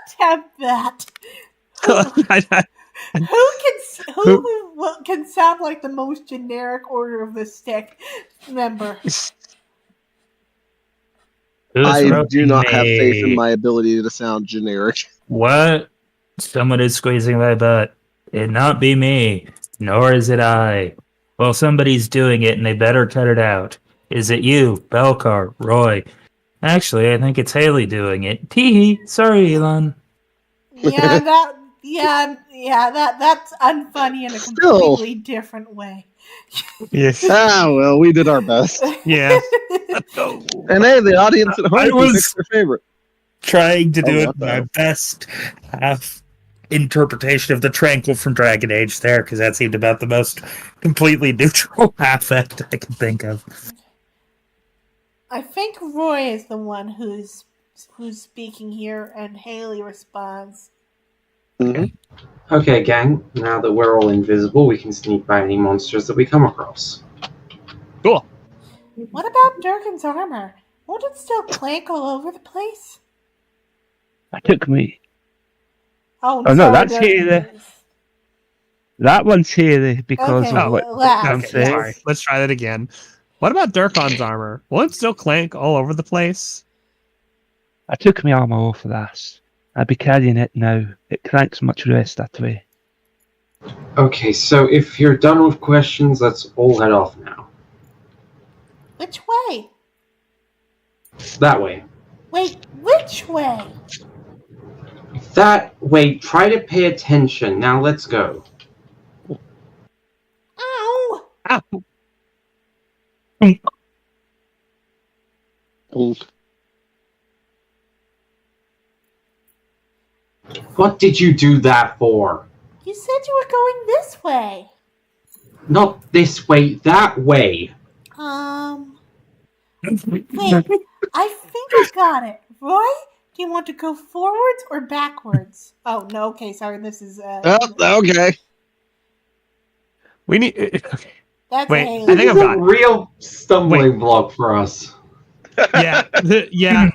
attempt that. Who can sound like the most generic Order of the Stick member? I do not have faith in my ability to sound generic. What? Someone is squeezing my butt. It not be me, nor is it I. Well, somebody's doing it, and they better cut it out. Is it you, Belcar, Roy? Actually, I think it's Haley doing it. Tee sorry, Elon. Yeah, that's unfunny in a completely different way. Yes. Well, we did our best. Yeah. And hey, the audience at home I can was- pick their favorite. Trying to do Oh, it what the my hell? best half interpretation of the Tranquil from Dragon Age there, because that seemed about the most completely neutral affect I can think of. I think Roy is the one who's speaking here, and Haley responds. Mhm. Okay, gang, now that we're all invisible, we can sneak by any monsters that we come across. Cool. What about Durkan's armor? Won't it still clank all over the place? It took me. Oh Oh, no, sorry, that's Durkan. Haley. That one's Haley because Okay, of what last, I'm Okay, saying. sorry. Let's try that again. What about Durkan's armor? Will it still clank all over the place? I took my armor off of this. I'll be carrying it now. It cranks much less that way. Okay, so if you're done with questions, let's all head off now. Which way? That way. Wait, which way? That way, try to pay attention. Now let's go. Ow! Ow. What did you do that for? You said you were going this way. Not this way, that way. Wait, I think I got it. Roy, do you want to go forwards or backwards? Oh, no, okay, sorry, this is, Oh, okay. We need. Okay. that's wait, Haley. I think This I've is got a it. real stumbling block for us. Yeah. Yeah.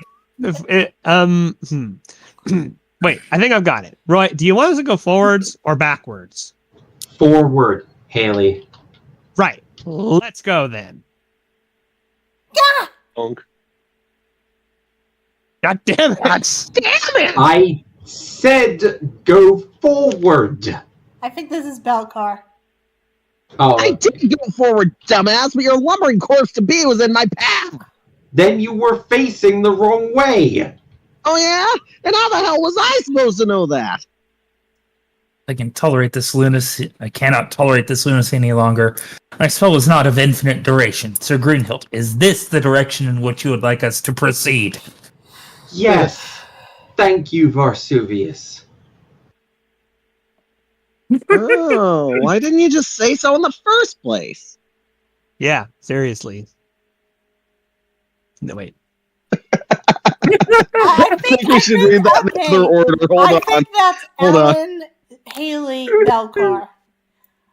Wait, I think I've got it. Roy, do you want us to go forwards or backwards? Forward, Haley. Right. Let's go then. Bonk. God damn it! I said go forward. I think this is Belcar. Oh, I did go forward, dumbass, but your lumbering corpse to be was in my path. then you were facing the wrong way. Oh yeah? And how the hell was I supposed to know that? I can tolerate this lunacy. I cannot tolerate this lunacy any longer. My spell is not of infinite duration. Sir Greenhilt, is this the direction in which you would like us to proceed? Yes. Thank you, Varsuvius. Oh, why didn't you just say so in the first place? Yeah, seriously. No, wait. I think we should read that in other order. Hold I on. think that's Hold on. Ellen, Haley, Belcar.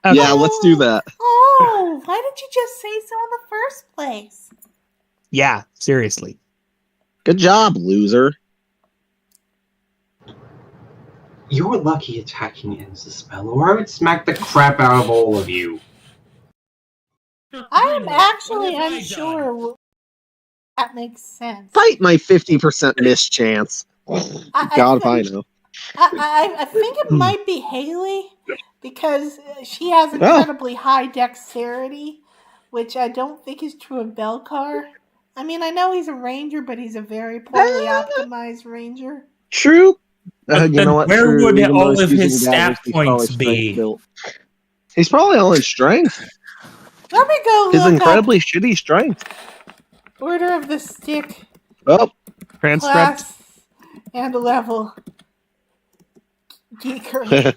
Okay. Yeah, let's do that. Oh, why didn't you just say so in the first place? Yeah, seriously. Good job, loser. You're lucky attacking ends the spell, or I would smack the crap out of all of you. I am actually unsure that makes sense. Fight my 50% miss chance. God, if I know. I think it might be Haley because she has incredibly high dexterity, which I don't think is true of Belcar. I mean, I know he's a ranger, but he's a very poorly optimized ranger. True. But You then know what? where True. would Even though all he's of his using daggers, stat he's probably points strength be? built. He's probably only strength. Let me go His look incredibly shitty strength. up Order of the Stick Oh, Transcript. class and level geekery.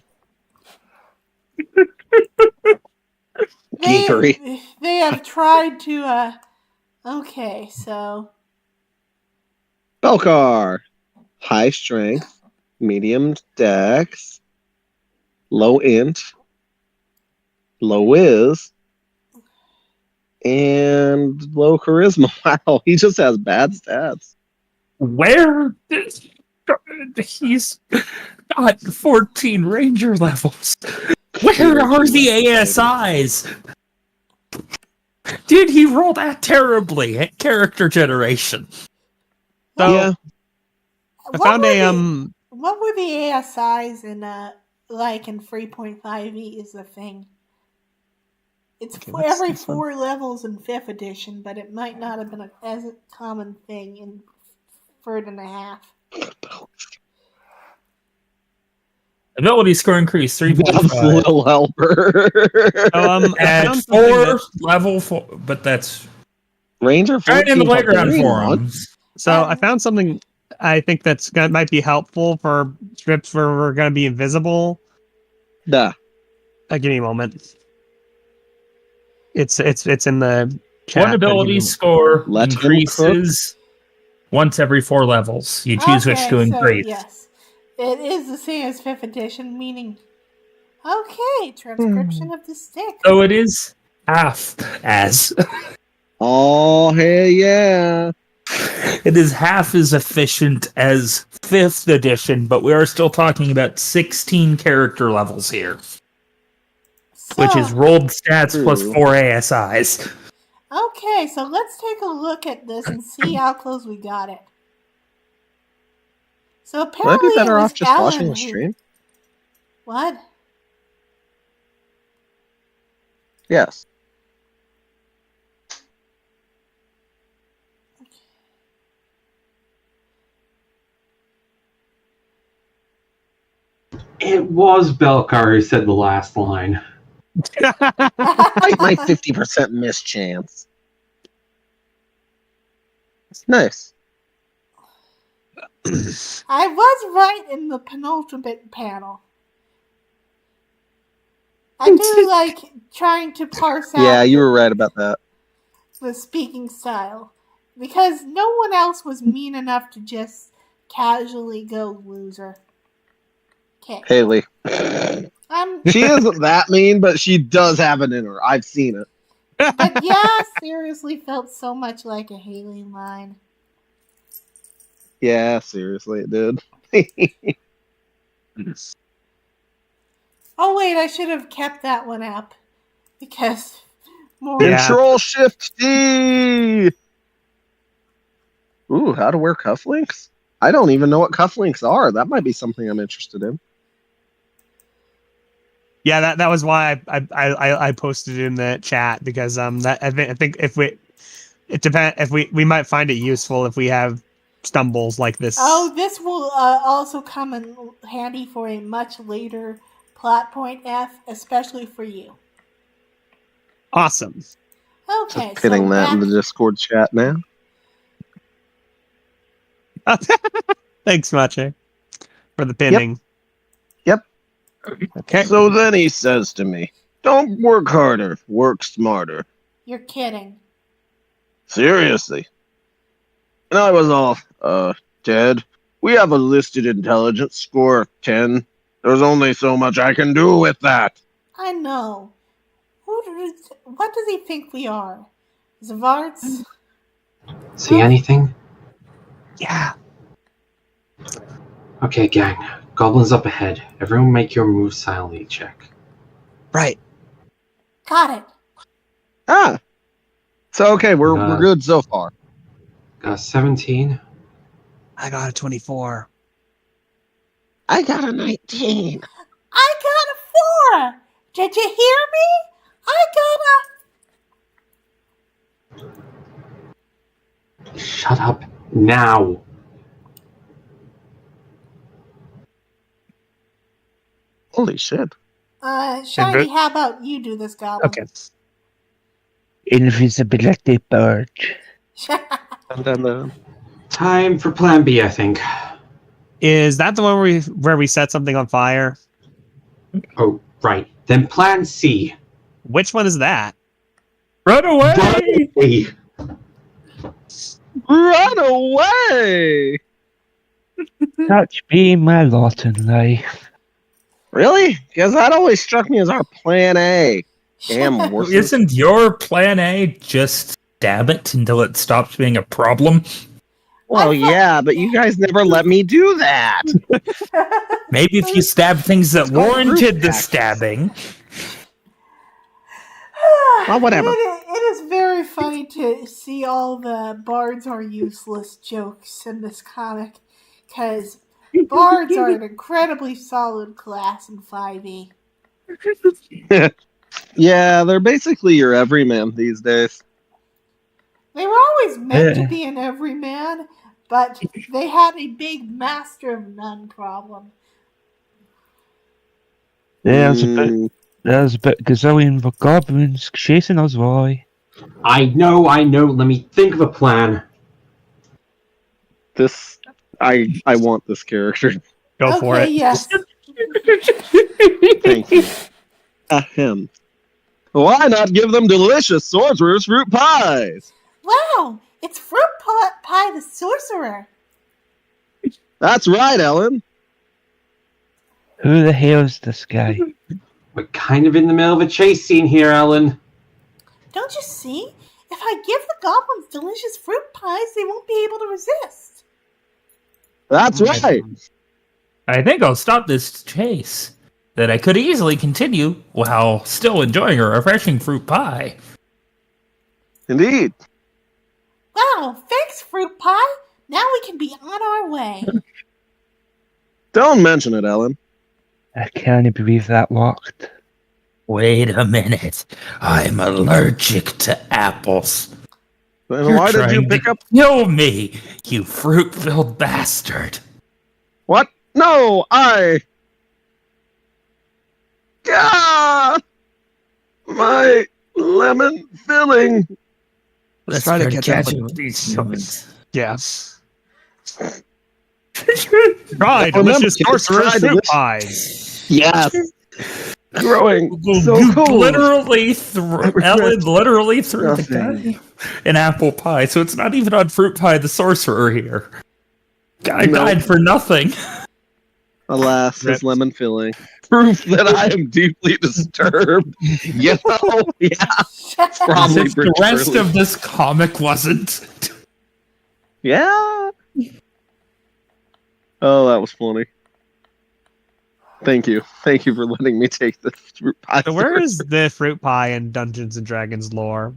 geekery. They have tried to. Okay, so Belcar. High strength, medium dex, low int, low whiz, and low charisma. Wow, he just has bad stats. Where he's got 14 ranger levels. Where are the ASIs? Dude, he rolled that terribly at character generation. So Yeah. I found what were the ASIs in like in 3.5e is the thing. It's Okay, for what's every this one? 4 levels in 5th edition, but it might not have been as a common thing in 3rd and a half. Ability score increase That's 3.5. little helper. I At found something 4, that, level 4, but that's Ranger right 14 in the playground Helperian forums. so I found something I think might be helpful for strips where we're going to be invisible. Duh. Give me a moment. It's in the chat. One ability score Let him increases once every 4 levels. You choose which to increase. So yes, it is the same as 5th edition, meaning okay, transcription of the stick. So it is half as. Oh, hey, yeah. It is half as efficient as 5th edition, but we are still talking about 16 character levels here, which is rolled stats plus True. 4 ASIs. Okay, so let's take a look at this and see how close we got it. So Would I apparently be better it was off just Ellen watching the who- stream? What? Yes. It was Belcar who said the last line. Like my 50% miss chance. Nice. I was right in the penultimate panel. I do like trying to parse out Yeah, you were right about that. the speaking style because no one else was mean enough to just casually go loser. Okay. Haley. I'm She isn't that mean, but she does have it in her. I've seen it. But yeah, seriously felt so much like a Haley line. Yeah, seriously, it did. Oh wait, I should have kept that one up because more. Yeah. Control Shift D. Ooh, how to wear cufflinks? I don't even know what cufflinks are. That might be something I'm interested in. Yeah, that was why I posted it in the chat because that I think if we might find it useful if we have stumbles like this. Oh, this will also come in handy for a much later plot point, F, especially for you. Awesome. Okay, Just pinning so that back, in the Discord chat now. Thanks, Mache, for the pinning. Yep. Okay. So then he says to me, "Don't work harder, work smarter." You're kidding. Seriously. And I was all, Ted, we have a listed intelligence score of 10. There's only so much I can do with that. I know. What does he think we are? Zavarts? See anything? Yeah. Okay, gang. Goblins up ahead. Everyone make your move silently check. Right. Got it. Ah. So, okay, we're good so far. Got 17. I got a 24. I got a 19. I got a Laura, did you hear me? I Shut up now. Holy shit. Shiny, how about you do this, Goblin? Okay. Invisibility purge. Dun, dun, dun. Time for Plan B, I think. Is that the one where we set something on fire? Oh, right. Then Plan C. Which one is that? Run away! Hey, Run away! Such be my lot in life. Really? Because that always struck me as our plan A. Damn wusses. Isn't your plan A just stab it until it stops being a problem? Well, yeah, but you guys never let me do that. Maybe if you stab things that It's called warranted group the text. stabbing. Well, whatever. It is very funny to see all the bards are useless jokes in this comic, because bards are an incredibly solid class in 5e. Yeah, they're basically your everyman these days. They were always meant to be an everyman, but they had a big master of none problem. There's a bit gazillion of goblins chasing us, boy. I know. Let me think of a plan. This, I want this character. Go for Okay, it. yes. Thank you. Ahem. Why not give them delicious sorcerer's fruit pies? Wow, it's Fruit Pie the Sorcerer. That's right, Ellen. Who the hell is this guy? We're kind of in the middle of a chase scene here, Ellen. Don't you see? If I give the goblins delicious fruit pies, they won't be able to resist. That's right. I think I'll stop this chase. That I could easily continue while still enjoying a refreshing fruit pie. Indeed. Wow, thanks, Fruit Pie. Now we can be on our way. Don't mention it, Ellen. I can't believe that worked. Wait a minute. I'm allergic to apples. Then You're why did you trying pick to up... kill me, you fruit-filled bastard. What? No, Ah! My lemon filling. Let's try to try to catch up catch with up with these humans. Yes. Try delicious sorcerer's fruit pies. Yes. Growing so You cold. literally Ellen literally threw the nothing. guy an apple pie, so it's not even on Fruit Pie the Sorcerer here. Guy No. died for nothing. Alas, his Rip. lemon filling. Proof that I am deeply disturbed. Yeah, probably As if the pretty rest early. of this comic wasn't. Yeah. Oh, that was funny. Thank you. Thank you for letting me take the fruit pie. So where is the fruit pie in Dungeons and Dragons lore?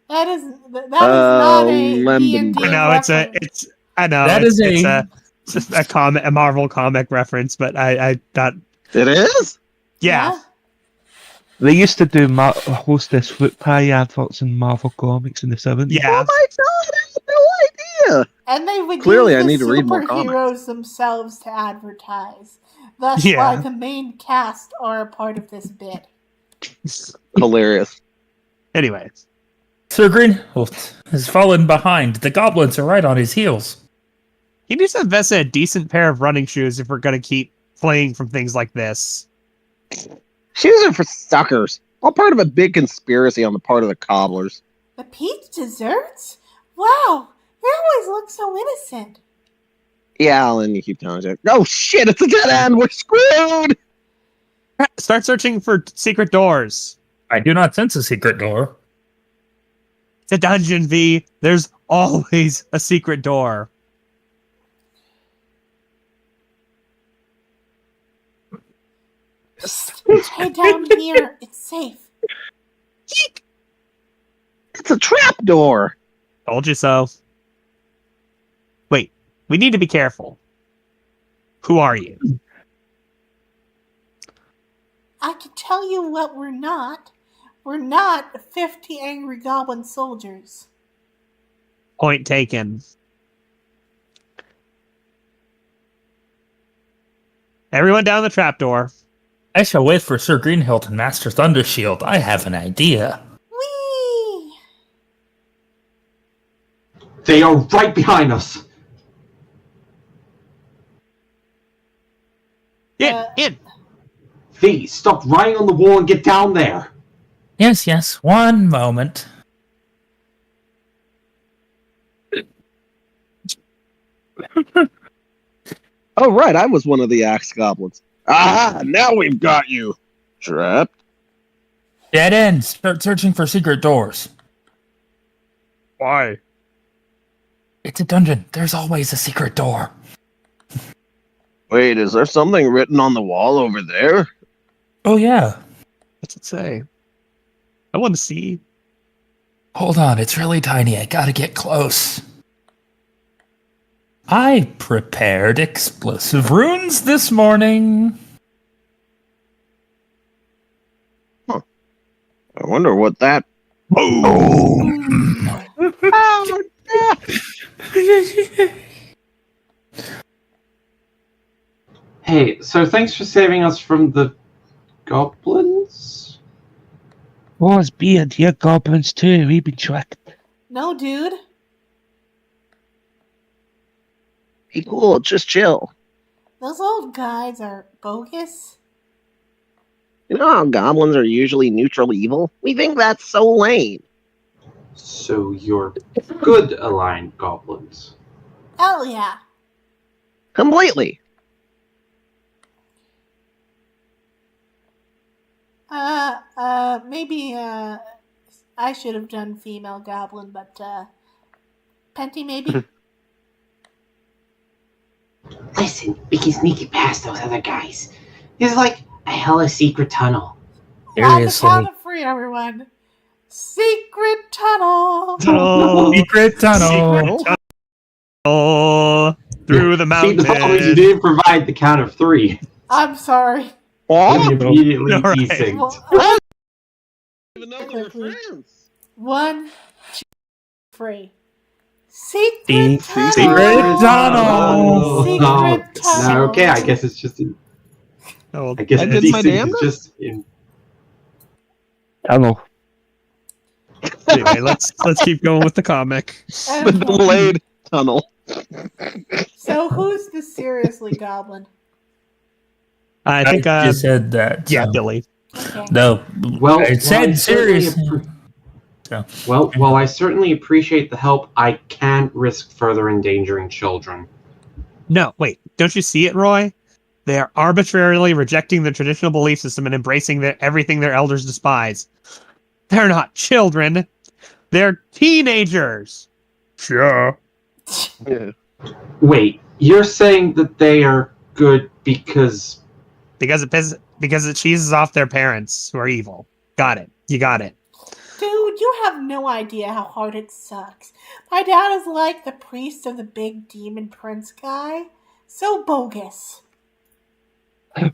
That is not a Lemon D&D bread. No, reference. I know That it's, is it's a Marvel comic reference, but I thought, It is? yeah. They used to do hostess fruit pie adverts in Marvel Comics in the 70s. Yeah. Oh my god, I had no idea. And they would Clearly, use I the need to read more superheroes themselves to advertise. Thus Yeah. why the main cast are a part of this bit. Hilarious. Anyway, Sir Greenholt has fallen behind. The goblins are right on his heels. he needs to invest in a decent pair of running shoes if we're going to keep playing from things like this. Shoes are for suckers. All part of a big conspiracy on the part of the cobblers. The peach desserts? Wow, they always look so innocent. Yeah, Alan, you keep telling it. Oh shit, it's a dead end. We're screwed. Start searching for secret doors. I do not sense a secret door. It's a dungeon, V. There's always a secret door. Psst, head down here. It's safe. It's a trap door. Told you so. Wait, we need to be careful. Who are you? I can tell you what we're not. We're not 50 angry goblin soldiers. Point taken. Everyone down the trapdoor. I shall wait for Sir Greenhilt and Master Thundershield. I have an idea. Whee! They are right behind us. In. V, stop riding on the wall and get down there. Yes, one moment. Oh, right, I was one of the axe goblins. Aha! Now we've got you. Trapped. Dead end. Start searching for secret doors. Why? It's a dungeon. There's always a secret door. Wait, is there something written on the wall over there? Oh, yeah. What's it say? I want to see. Hold on, it's really tiny. I gotta get close. I prepared explosive runes this morning. I wonder what that... Boom! Oh, Hey, so thanks for saving us from the goblins? Was beard, you're goblins too. We've been tricked. No, dude. Be cool, just chill. Those old guys are bogus. You know how goblins are usually neutral evil? We think that's so lame. So you're good aligned goblins. Hell yeah. Completely. Maybe, I should have done female goblin, but, Penty, maybe? Listen, we can sneak it past those other guys. There's like a hella secret tunnel. On the Seriously. count of 3, everyone. Secret tunnel! Tunnel. Secret tunnel. Secret tunnel. Through the See, mountain. the problem is you didn't provide the count of 3. I'm sorry. Oh, Immediately All right. desynced. Well, even know they're friends. 1, 2, 3. Secret tunnel! Secret tunnel. Secret No, tunnel. okay, I guess it's just in. Oh, I guess I the did my desync is damnedest. just in. Tunnel. anyway, let's keep going with the comic. The delayed tunnel. So who's the seriously goblin? I think I just said that. yeah, so. Billy. Okay. No. Well, it said serious. While I certainly appreciate the help, I can't risk further endangering children. No, wait. Don't you see it, Roy? They are arbitrarily rejecting the traditional belief system and embracing everything their elders despise. They're not children. They're teenagers. Sure. Yeah. Wait, you're saying that they are good because... Because it cheeses off their parents who are evil. Got it. You got it. Dude, you have no idea how hard it sucks. My dad is like the priest of the big demon prince guy. So bogus.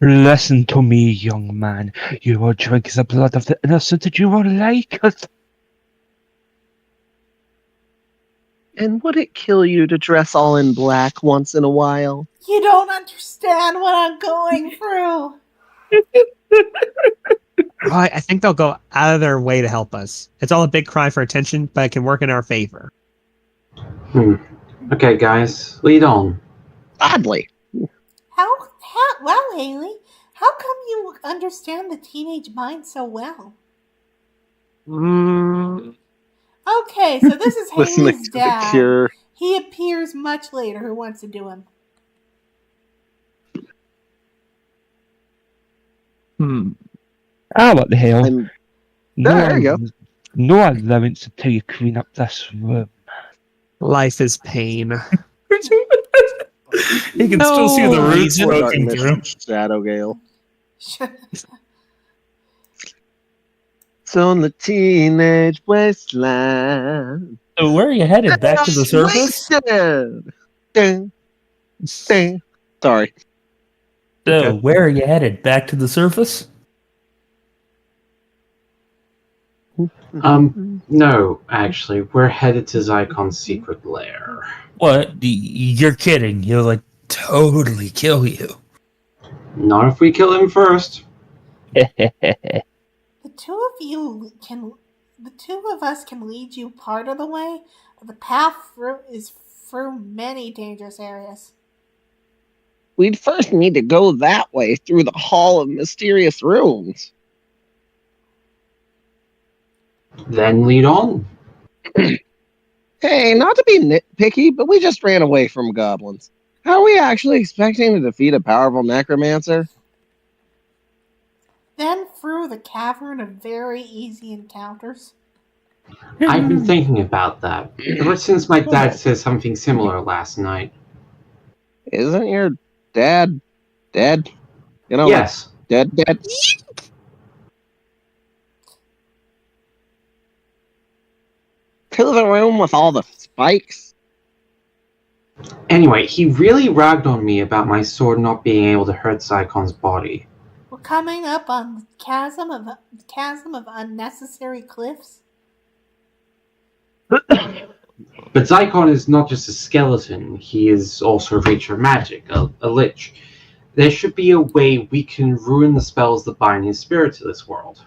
Listen to me, young man. You will drink the blood of the innocent and you will like it. And would it kill you to dress all in black once in a while? You don't understand what I'm going through. Roy, I think they'll go out of their way to help us. It's all a big cry for attention, but it can work in our favor. Okay, guys, lead on. Oddly. Well, Haley, how come you understand the teenage mind so well? Okay, so this is Listening Haley's to the dad. Cure. He appears much later. Who wants to do him? Ah, what the hell? And No, there you go. No allowance until you clean up this room. Life is pain. You can still see the roots reason. poking through. Shadow Gale. It's on the teenage wasteland. So where are you headed? Back to the surface? Wasted. Dun, dun. Sorry. So where are you headed? Back to the surface? No, actually, we're headed to Zykon's secret lair. What? You're kidding. He'll, like, totally kill you. Not if we kill him first. The two of us can lead you part of the way, but the path through is through many dangerous areas. We'd first need to go that way through the Hall of Mysterious Rooms. Then lead on. Hey, not to be nitpicky, but we just ran away from goblins. How are we actually expecting to defeat a powerful necromancer? Then through the cavern of very easy encounters. I've been thinking about that ever since my dad said something similar last night. Isn't your dad dead? You know, Yes. Like dead? To the room with all the spikes? Anyway, he really ragged on me about my sword not being able to hurt Zykon's body. We're coming up on the chasm of unnecessary cliffs. But Zykon is not just a skeleton, he is also a creature of magic, a lich. There should be a way we can ruin the spells that bind his spirit to this world.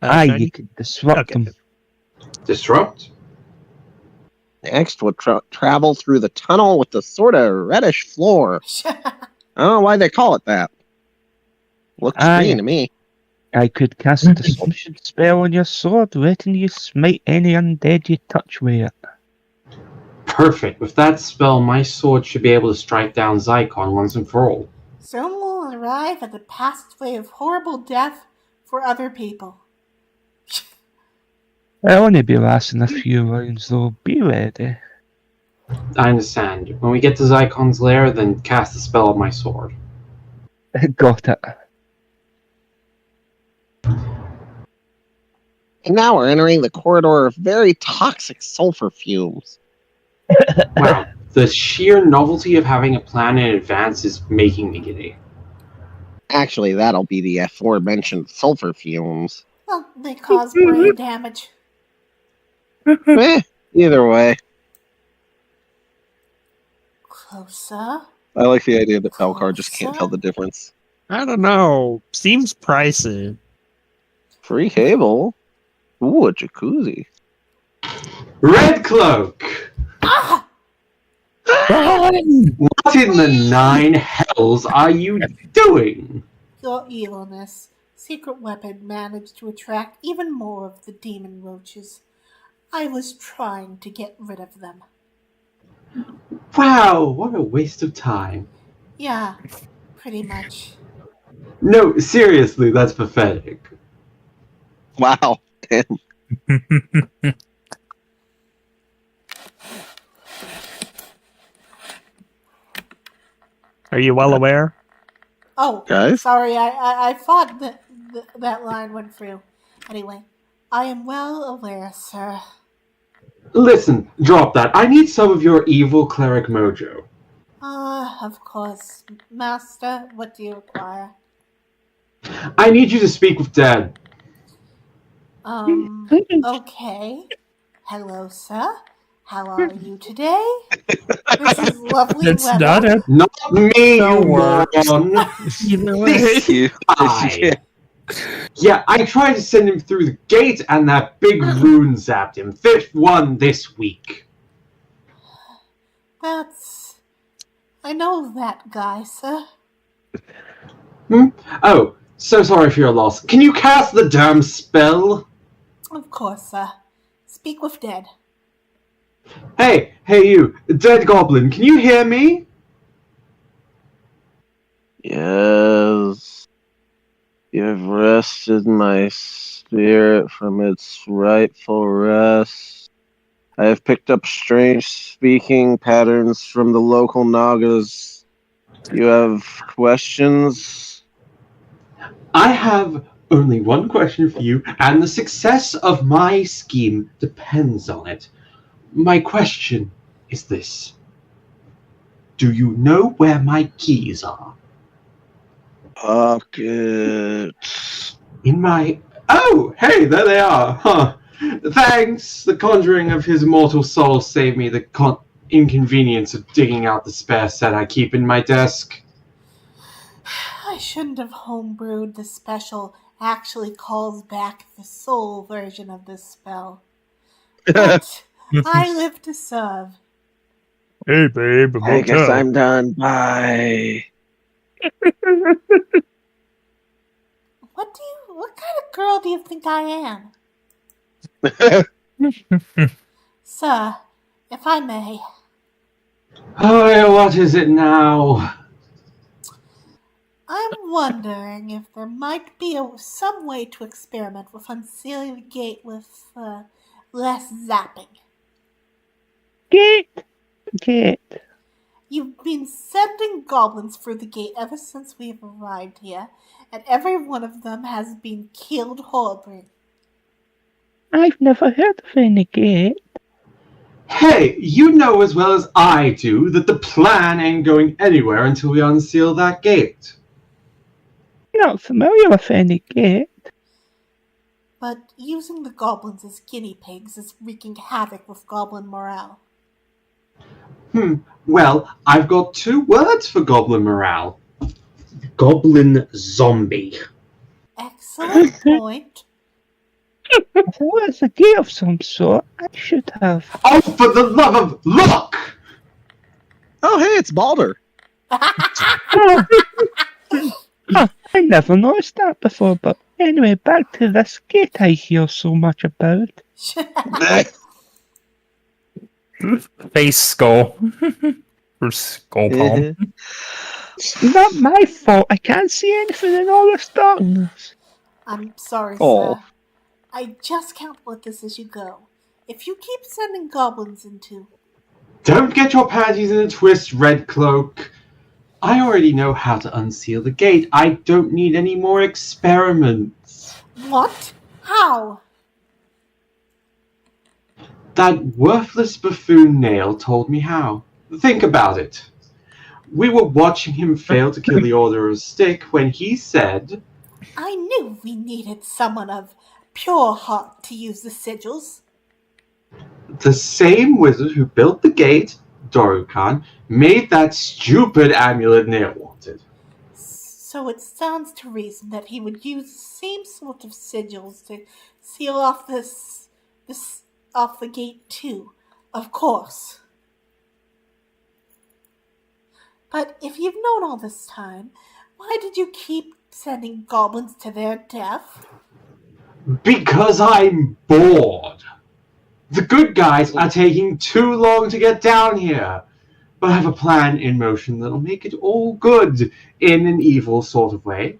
You can disrupt them. Disrupt? Next, we'll travel through the tunnel with the sort of reddish floor. I don't know why they call it that. Looks green to me. I could cast a disruption spell on your sword, letting you smite any undead you touch with it. Perfect. With that spell, my sword should be able to strike down Zykon once and for all. Soon we'll arrive at the passageway of horrible death for other people. It'll only be lasting a few rounds, though. Be ready. I understand. When we get to Zykon's lair, then cast the spell on my sword. Got it. And now we're entering the corridor of very toxic sulfur fumes. Wow. The sheer novelty of having a plan in advance is making me giddy. Actually, that'll be the aforementioned sulfur fumes. Well, they cause brain damage. Either way. Closer. I like the idea that Falcar just can't tell the difference. I don't know. Seems pricey. Free cable? Ooh, a jacuzzi. Red Cloak! Ah! What in the nine hells are you doing? Your evilness. Secret weapon managed to attract even more of the demon roaches. I was trying to get rid of them. Wow, what a waste of time. Yeah, pretty much. No, seriously, that's pathetic. Wow. Damn. Are you well aware? Oh, Guys? sorry, I thought that line went through. Anyway, I am well aware, sir. Listen, drop that. I need some of your evil cleric mojo. Of course. Master, what do you require? I need you to speak with Dad. Okay. Hello, sir. How are you today? This is lovely That's weather. not it. Not me, No you words. moron. Either way. This You. guy. Yeah, I tried to send him through the gate, and that big rune zapped him. Fifth one this week. I know that guy, sir. Oh, so sorry for your loss. Can you cast the damn spell? Of course, sir. Speak with Dead. Hey, you, dead goblin, can you hear me? Yes. You've wrested my spirit from its rightful rest. I have picked up strange speaking patterns from the local Nagas. You have questions? I have only one question for you, and the success of my scheme depends on it. My question is this. Do you know where my keys are? Buckets. In my... Oh, hey, there they are. Huh. Thanks. The conjuring of his immortal soul saved me the inconvenience of digging out the spare set I keep in my desk. I shouldn't have homebrewed the special actually calls back the soul version of this spell. But I live to serve. Hey, babe, a I guess motel. I'm done. Bye. What kind of girl do you think I am? Sir, if I may. Oh, what is it now? I'm wondering if there might be some way to experiment with unsealing the gate with less zapping. Gate. You've been sending goblins through the gate ever since we've arrived here, and every one of them has been killed horribly. I've never heard of any gate. Hey, you know as well as I do that the plan ain't going anywhere until we unseal that gate. Not familiar with any gate. But using the goblins as guinea pigs is wreaking havoc with goblin morale. Well, I've got 2 words for goblin morale. Goblin zombie. Excellent point. I thought it's a gate of some sort. I should have. Oh, for the love of... Look! Oh, hey, it's Balder. Oh, I never noticed that before, but anyway, back to this gate I hear so much about. Face skull. Or skull palm. Not my fault. I can't see anything in all this darkness. I'm sorry, Oh. sir. I just can't let this as you go. If you keep sending goblins into... Don't get your panties in a twist, Red Cloak. I already know how to unseal the gate. I don't need any more experiments. What? How? That worthless buffoon Nail told me how. Think about it. We were watching him fail to kill the Order of Stick when he said... I knew we needed someone of pure heart to use the sigils. The same wizard who built the gate, Dorukan, made that stupid amulet Nail wanted. So it stands to reason that he would use the same sort of sigils to seal off off the gate too, of course. But if you've known all this time, why did you keep sending goblins to their death? Because I'm bored. The good guys are taking too long to get down here. But I have a plan in motion that'll make it all good in an evil sort of way.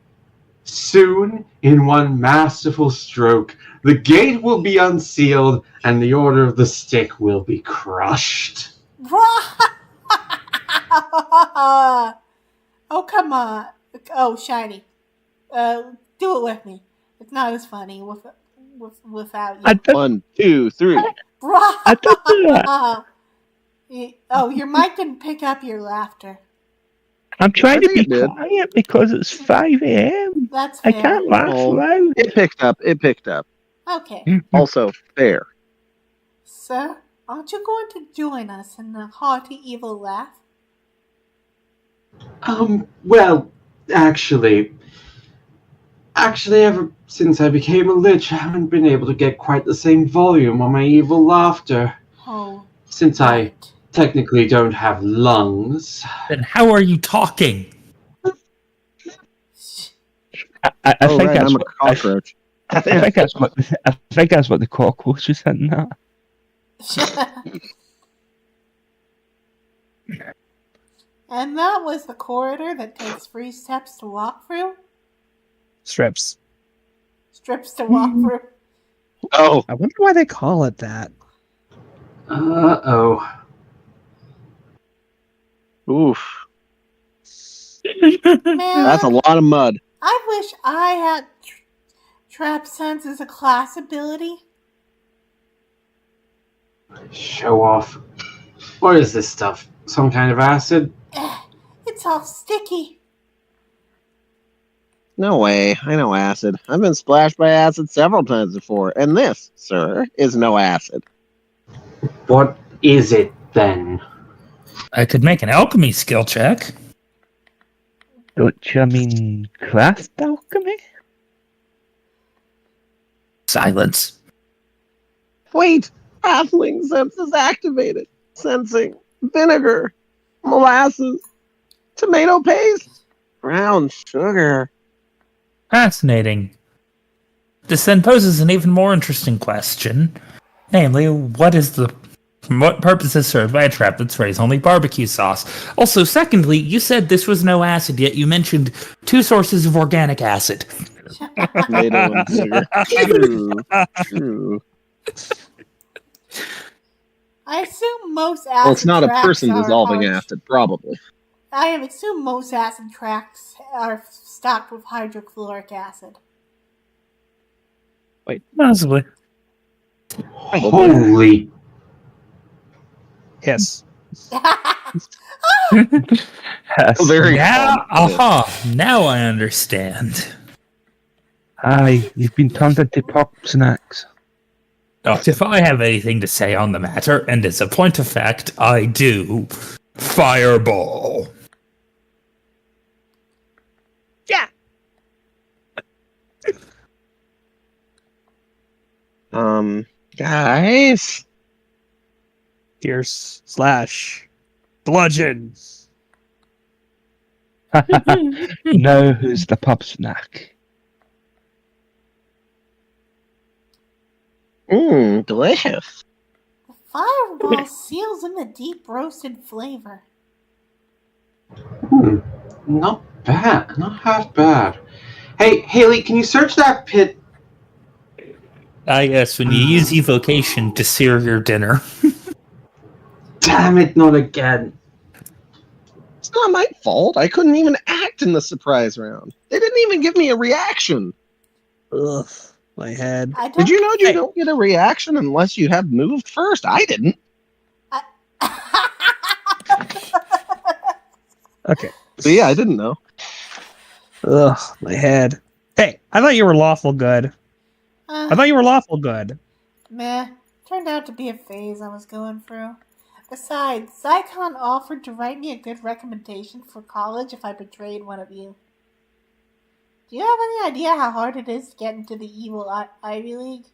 Soon, in one masterful stroke, the gate will be unsealed and the Order of the Stick will be crushed. Oh, come on. Oh, Shiny. Do it with me. It's not as funny without you. 1, 2, 3. I don't do that. Oh, your mic didn't pick up your laughter. I'm trying to I be think it did. quiet because it's 5 a.m. That's I fair. can't laugh Oh. loud. It picked up. Okay. Also, fair. Sir, aren't you going to join us in the hearty evil laugh? Well, actually, ever since I became a lich, I haven't been able to get quite the same volume on my evil laughter. Oh, Since I right. technically don't have lungs. Then how are you talking? I Oh, think right, that's I'm a what, cockroach. I think that's what the cockroach was hitting at. And that was the corridor that takes 3 steps to walk through? Strips. Strips to walk through? Oh, I wonder why they call it that. Uh-oh. oof. Man, That's a lot of mud. I wish I had trap sense as a class ability. Show off. What is this stuff? Some kind of acid? It's all sticky. No way. I know acid. I've been splashed by acid several times before, and this, sir, is no acid. What is it then? I could make an alchemy skill check. Don't you mean craft alchemy? Silence. Wait! Halfling senses activated. Sensing vinegar, molasses, tomato paste, brown sugar. Fascinating. This then poses an even more interesting question. Namely, what purpose is served by a trap that sprays only barbecue sauce? Also, secondly, you said this was no acid, yet you mentioned 2 sources of organic acid. Tomato and sugar. True. I assume most acid Well, it's not a tracks person are dissolving hard- acid, probably. I assume most acid tracks are stocked with hydrochloric acid. Possibly. Holy. Yes. Very Now, common. now I understand. Aye, you've been turned into pop snacks. If I have anything to say on the matter, and as a point of fact, I do. Fireball. Yeah. Guys. Pierce slash bludgeon. Now who's the pub snack? Delicious. The fireball seals in the deep roasted flavor. Not bad. Not half bad. Hey, Haley, can you search that pit? Ah, yes, when you use evocation to sear your dinner. Damn it, not again. It's not my fault. I couldn't even act in the surprise round. They didn't even give me a reaction. Ugh, my head. I don't Did you know you Hey. don't get a reaction unless you have moved first? I didn't. Okay. So yeah, I didn't know. Ugh, my head. Hey, I thought you were lawful good. I thought you were lawful good. Meh. Turned out to be a phase I was going through. Besides, Zycon offered to write me a good recommendation for college if I betrayed one of you. Do you have any idea how hard it is to get into the evil Ivy League?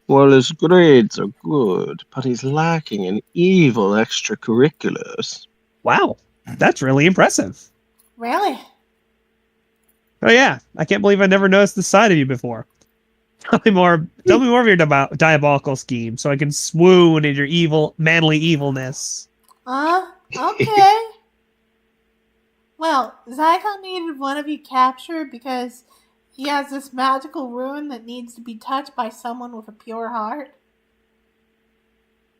Well, his grades are good, but he's lacking in evil extracurriculars. Wow, that's really impressive. Really? Oh yeah, I can't believe I never noticed this side of you before. Tell me more of your diabolical scheme, so I can swoon in your evil, manly evilness. Okay. Well, Zycon needed one of you captured because he has this magical rune that needs to be touched by someone with a pure heart.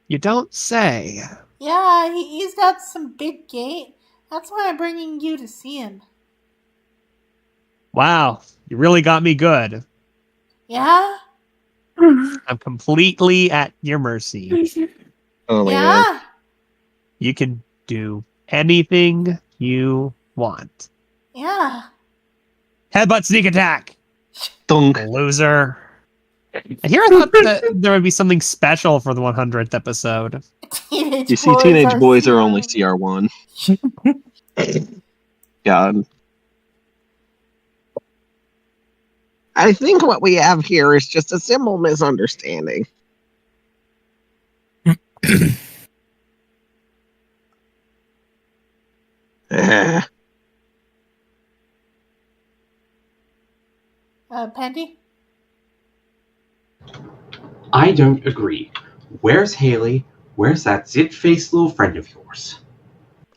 You don't say. Yeah, he's got some big gate. That's why I'm bringing you to see him. Wow, you really got me good. Yeah? I'm completely at your mercy. Oh my god. Yeah? You can do anything you want. Yeah. Headbutt sneak attack, Dunk. loser. And here I thought that there would be something special for the 100th episode. You see, teenage boys are only CR1. God. I think what we have here is just a simple misunderstanding. Pendy? I don't agree. Where's Haley? Where's that zit-faced little friend of yours?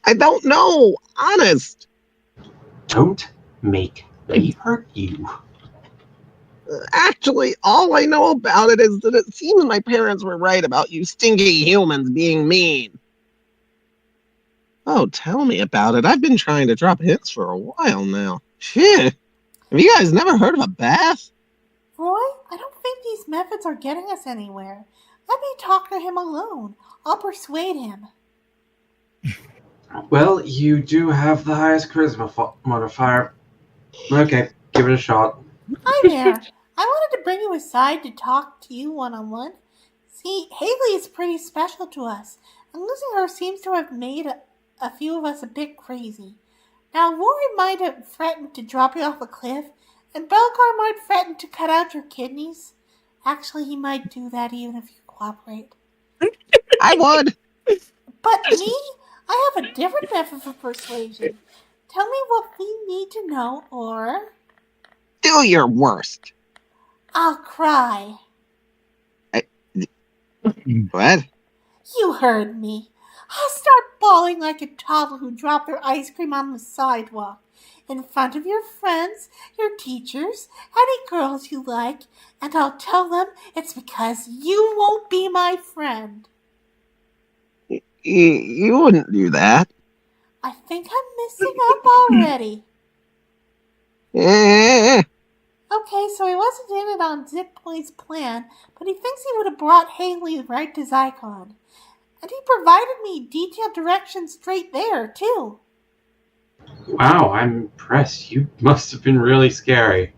I don't know. Honest. Don't make me hurt you. Actually, all I know about it is that it seems my parents were right about you stinky humans being mean. Oh, tell me about it. I've been trying to drop hints for a while now. Shit. Have you guys never heard of a bath? Roy, I don't think these methods are getting us anywhere. Let me talk to him alone. I'll persuade him. Well, you do have the highest charisma modifier. Okay, give it a shot. Hi there. I wanted to bring you aside to talk to you one-on-one. See, Haley is pretty special to us, and losing her seems to have made a few of us a bit crazy. Now, Rory might have threatened to drop you off a cliff, and Belcar might threaten to cut out your kidneys. Actually, he might do that even if you cooperate. I would. But me, I have a different method for persuasion. Tell me what we need to know, or Do your worst. I'll cry. What? You heard me. I'll start bawling like a toddler who dropped their ice cream on the sidewalk. In front of your friends, your teachers, any girls you like, and I'll tell them it's because you won't be my friend. You wouldn't do that. I think I'm messing up already. Eh. Okay, so he wasn't in it on Zip Boy's plan, but he thinks he would have brought Haley right to Zycon. And he provided me detailed directions straight there, too. Wow, I'm impressed. You must have been really scary.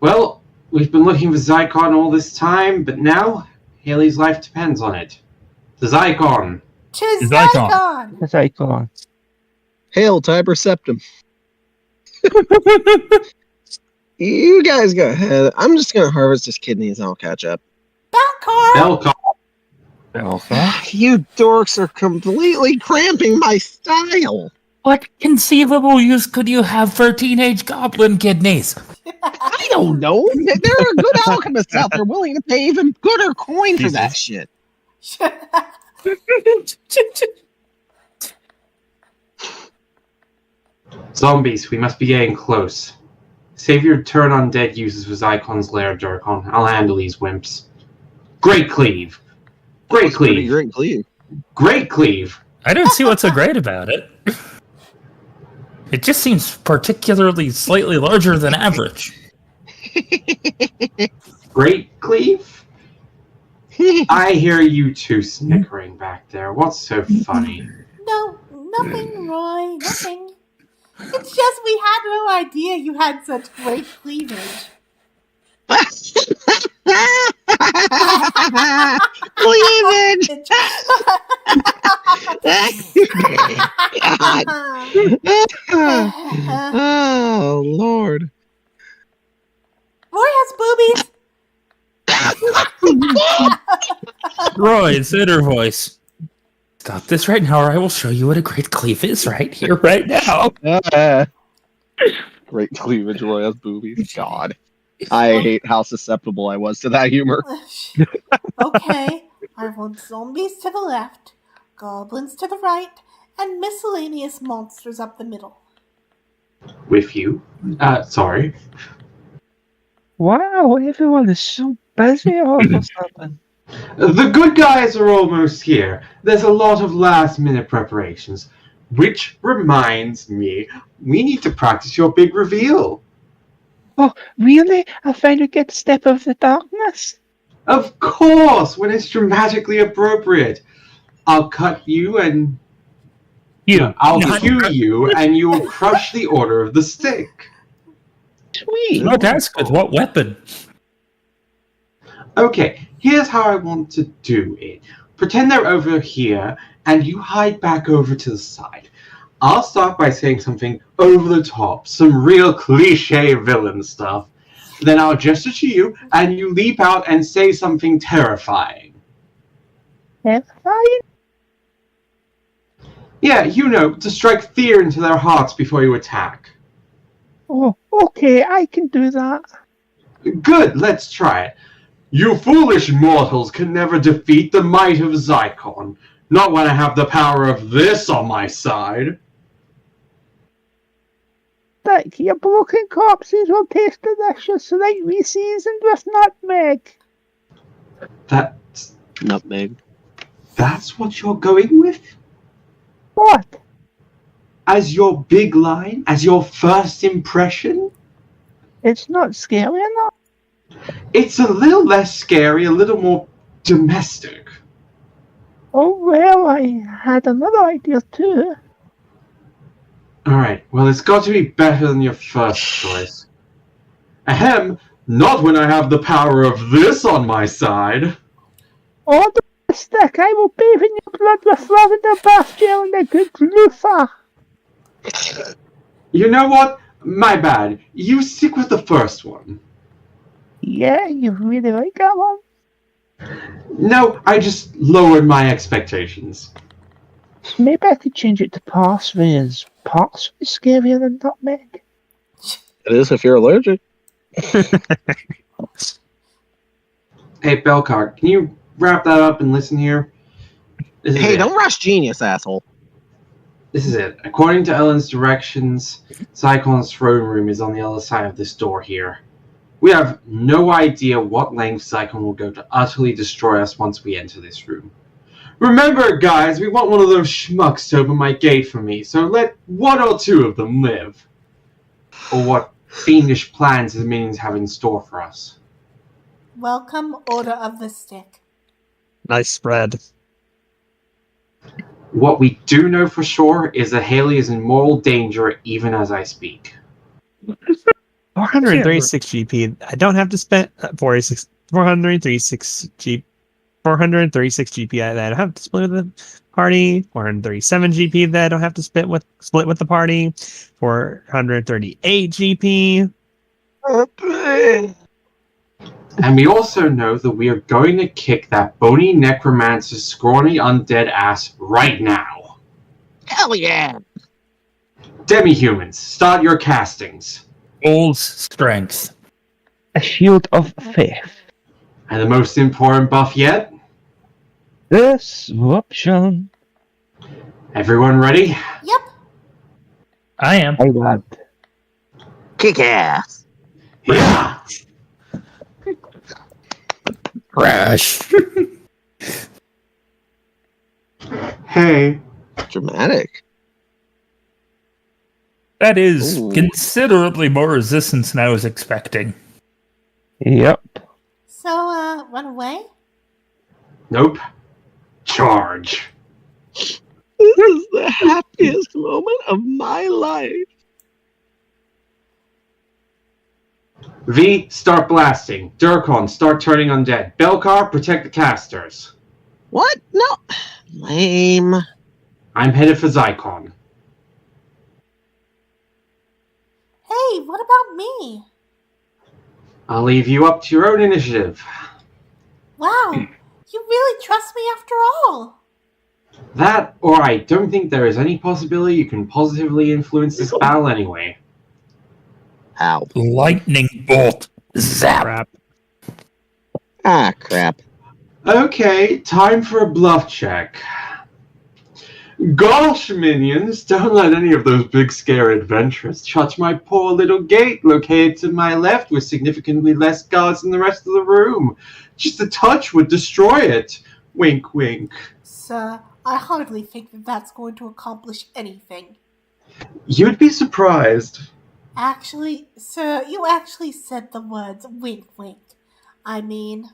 Well, we've been looking for Zycon all this time, but now Haley's life depends on it. The Zycon! To Zycon. Zycon! As I go on. Hail, Tiber Septum. You guys go ahead. I'm just gonna harvest his kidneys and I'll catch up. Belcar! Belcar! You dorks are completely cramping my style. What conceivable use could you have for teenage goblin kidneys? I don't know. There are good alchemists out there willing to pay even gooder coin for that shit. Zombies, we must be getting close. Save your turn undead uses for Zycon's lair, Dorukan. I'll handle these wimps. Great cleave! Great cleave! Great cleave. Great cleave! I don't see what's so great about it. It just seems particularly slightly larger than average. Great cleave? I hear you two snickering back there. What's so funny? No, nothing, Roy, nothing. It's just we had no idea you had such great cleavage. Cleavage! God. Oh, Lord. Roy has boobies. Roy, it's inner voice. Stop this right now, or I will show you what a great cleave is right here, right now. Great cleavage, Roy has boobies. God. I hate how susceptible I was to that humor. Okay, I want zombies to the left, goblins to the right, and miscellaneous monsters up the middle. With you? Sorry. Wow, everyone is so busy all of a sudden. The good guys are almost here. There's a lot of last-minute preparations. Which reminds me, we need to practice your big reveal. Oh, really? I finally get to step out of the darkness? Of course, when it's dramatically appropriate. I'll cut you and... I'll cue you and you'll crush the Order of the Stick. Sweet. Not ask with what weapon? Okay, here's how I want to do it. Pretend they're over here, and you hide back over to the side. I'll start by saying something over the top, some real cliche villain stuff. Then I'll gesture to you, and you leap out and say something terrifying. Terrifying? Yeah, you know, to strike fear into their hearts before you attack. Oh, okay, I can do that. Good, let's try it. You foolish mortals can never defeat the might of Zycon. Not when I have the power of this on my side. Like your broken corpses will taste delicious, lightly seasoned with nutmeg. That's Nutmeg. what you're going with? What? As your big line? As your first impression? It's not scary enough. It's a little less scary, a little more domestic. Oh, well, I had another idea too. Alright, well, it's got to be better than your first choice. Ahem, not when I have the power of this on my side. Order the stick. I will bathe in your blood with lavender bath gel and a good loofah. You know what? My bad. You stick with the first one. Yeah, you really like that one? No, I just lowered my expectations. Maybe I could change it to parsley. Is parsley scarier than nutmeg? It is if you're allergic. Hey, Belcar, can you wrap that up and listen here? Hey, don't rush genius, asshole. This is it. According to Ellen's directions, Zykon's throne room is on the other side of this door here. We have no idea what lengths Zykon will go to utterly destroy us once we enter this room. Remember, guys, we want one of those schmucks to open my gate for me, so let one or two of them live. Or what fiendish plans his minions have in store for us. Welcome, Order of the Stick. Nice spread. What we do know for sure is that Haley is in mortal danger even as I speak. 436 GP. I don't have to spend 436 GP. 436 GP that I don't have to split with the party. 437 GP that I don't have to split with the party. 438 GP. And we also know that we are going to kick that bony necromancer's scrawny undead ass right now. Hell yeah! Demi-humans, start your castings. Old strength. A shield of faith. And the most important buff yet? Disruption. Everyone ready? Yep. I am. I lad. Kick ass. Yeah! Crash. Hey. Dramatic. That is Ooh. considerably more resistance than I was expecting. Yep. So, run away? Nope. Charge. This is the happiest moment of my life. V, start blasting. Dorukan, start turning undead. Belcar, protect the casters. What? No. Lame. I'm headed for Zykon. Hey, what about me? I'll leave you up to your own initiative. Wow, you really trust me after all. That, or I don't think there is any possibility you can positively influence this battle anyway. How? Lightning bolt. Zap. Crap. Ah, crap. Okay, time for a bluff check. Gosh, minions, don't let any of those big scary adventurers touch my poor little gate located to my left with significantly less guards than the rest of the room. Just a touch would destroy it. Wink, wink. Sir, I hardly think that that's going to accomplish anything. You'd be surprised. Actually, sir, you actually said the words wink wink. I mean...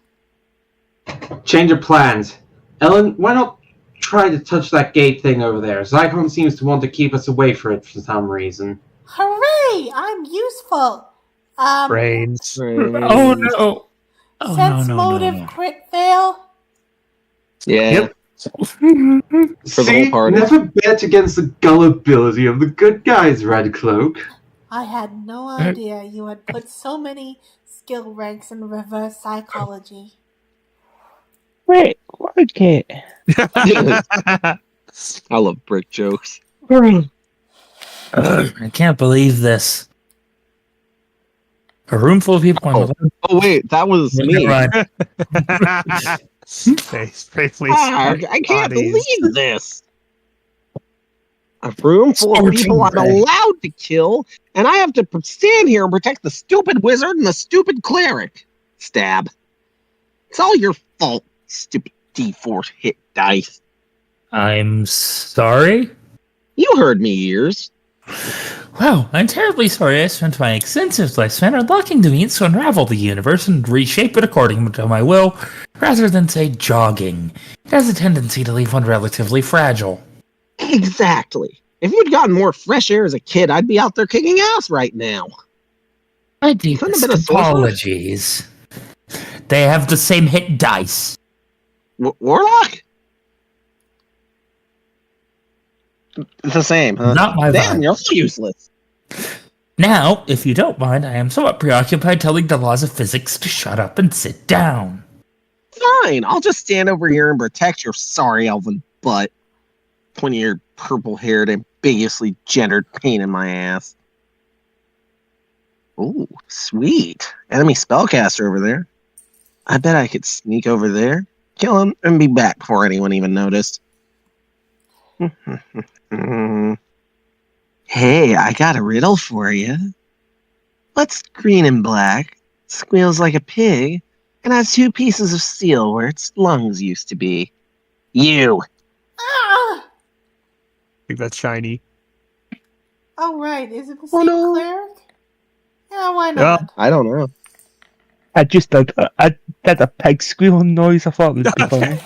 Change of plans. Ellen, why not try to touch that gate thing over there? Zykon seems to want to keep us away from it for some reason. Hooray! I'm useful! Brains. Oh no. Oh, sense no, motive no. crit fail? Yeah. Yep. For the whole party. Never bet against the gullibility of the good guys, Red Cloak. I had no idea you had put so many skill ranks in reverse psychology. Wait, okay. I love brick jokes. I can't believe this. A room full of people. Oh wait, that was me. Never mind. Bravely Ah, I can't believe this. A room full of Scorching people I'm ray. allowed to kill, and I have to stand here and protect the stupid wizard and the stupid cleric. Stab. It's all your fault, stupid D4 hit dice. I'm sorry. You heard me, ears. Well, I'm terribly sorry I spent my extensive lifespan unlocking the means to unravel the universe and reshape it according to my will, rather than, say, jogging. It has a tendency to leave one relatively fragile. Exactly. If you'd gotten more fresh air as a kid, I'd be out there kicking ass right now. My Couldn't have deepest been a sorcerer. apologies. They have the same hit dice. Warlock? It's the same, huh? Not my Damn, vibe. you're so useless. Now, if you don't mind, I am somewhat preoccupied telling the laws of physics to shut up and sit down. Fine, I'll just stand over here and protect your sorry elven butt. Pointing your purple-haired, ambiguously gendered pain in my ass. Ooh, sweet. Enemy spellcaster over there. I bet I could sneak over there, kill him, and be back before anyone even noticed. Hey, I got a riddle for you. What's green and black, squeals like a pig, and has 2 pieces of steel where its lungs used to be? You. Ah! I think that's shiny. Oh, right. Is it the Oh, same no. cleric? Yeah, why Yeah. not? I don't know. I did a pig squealing noise. I thought it would be funny.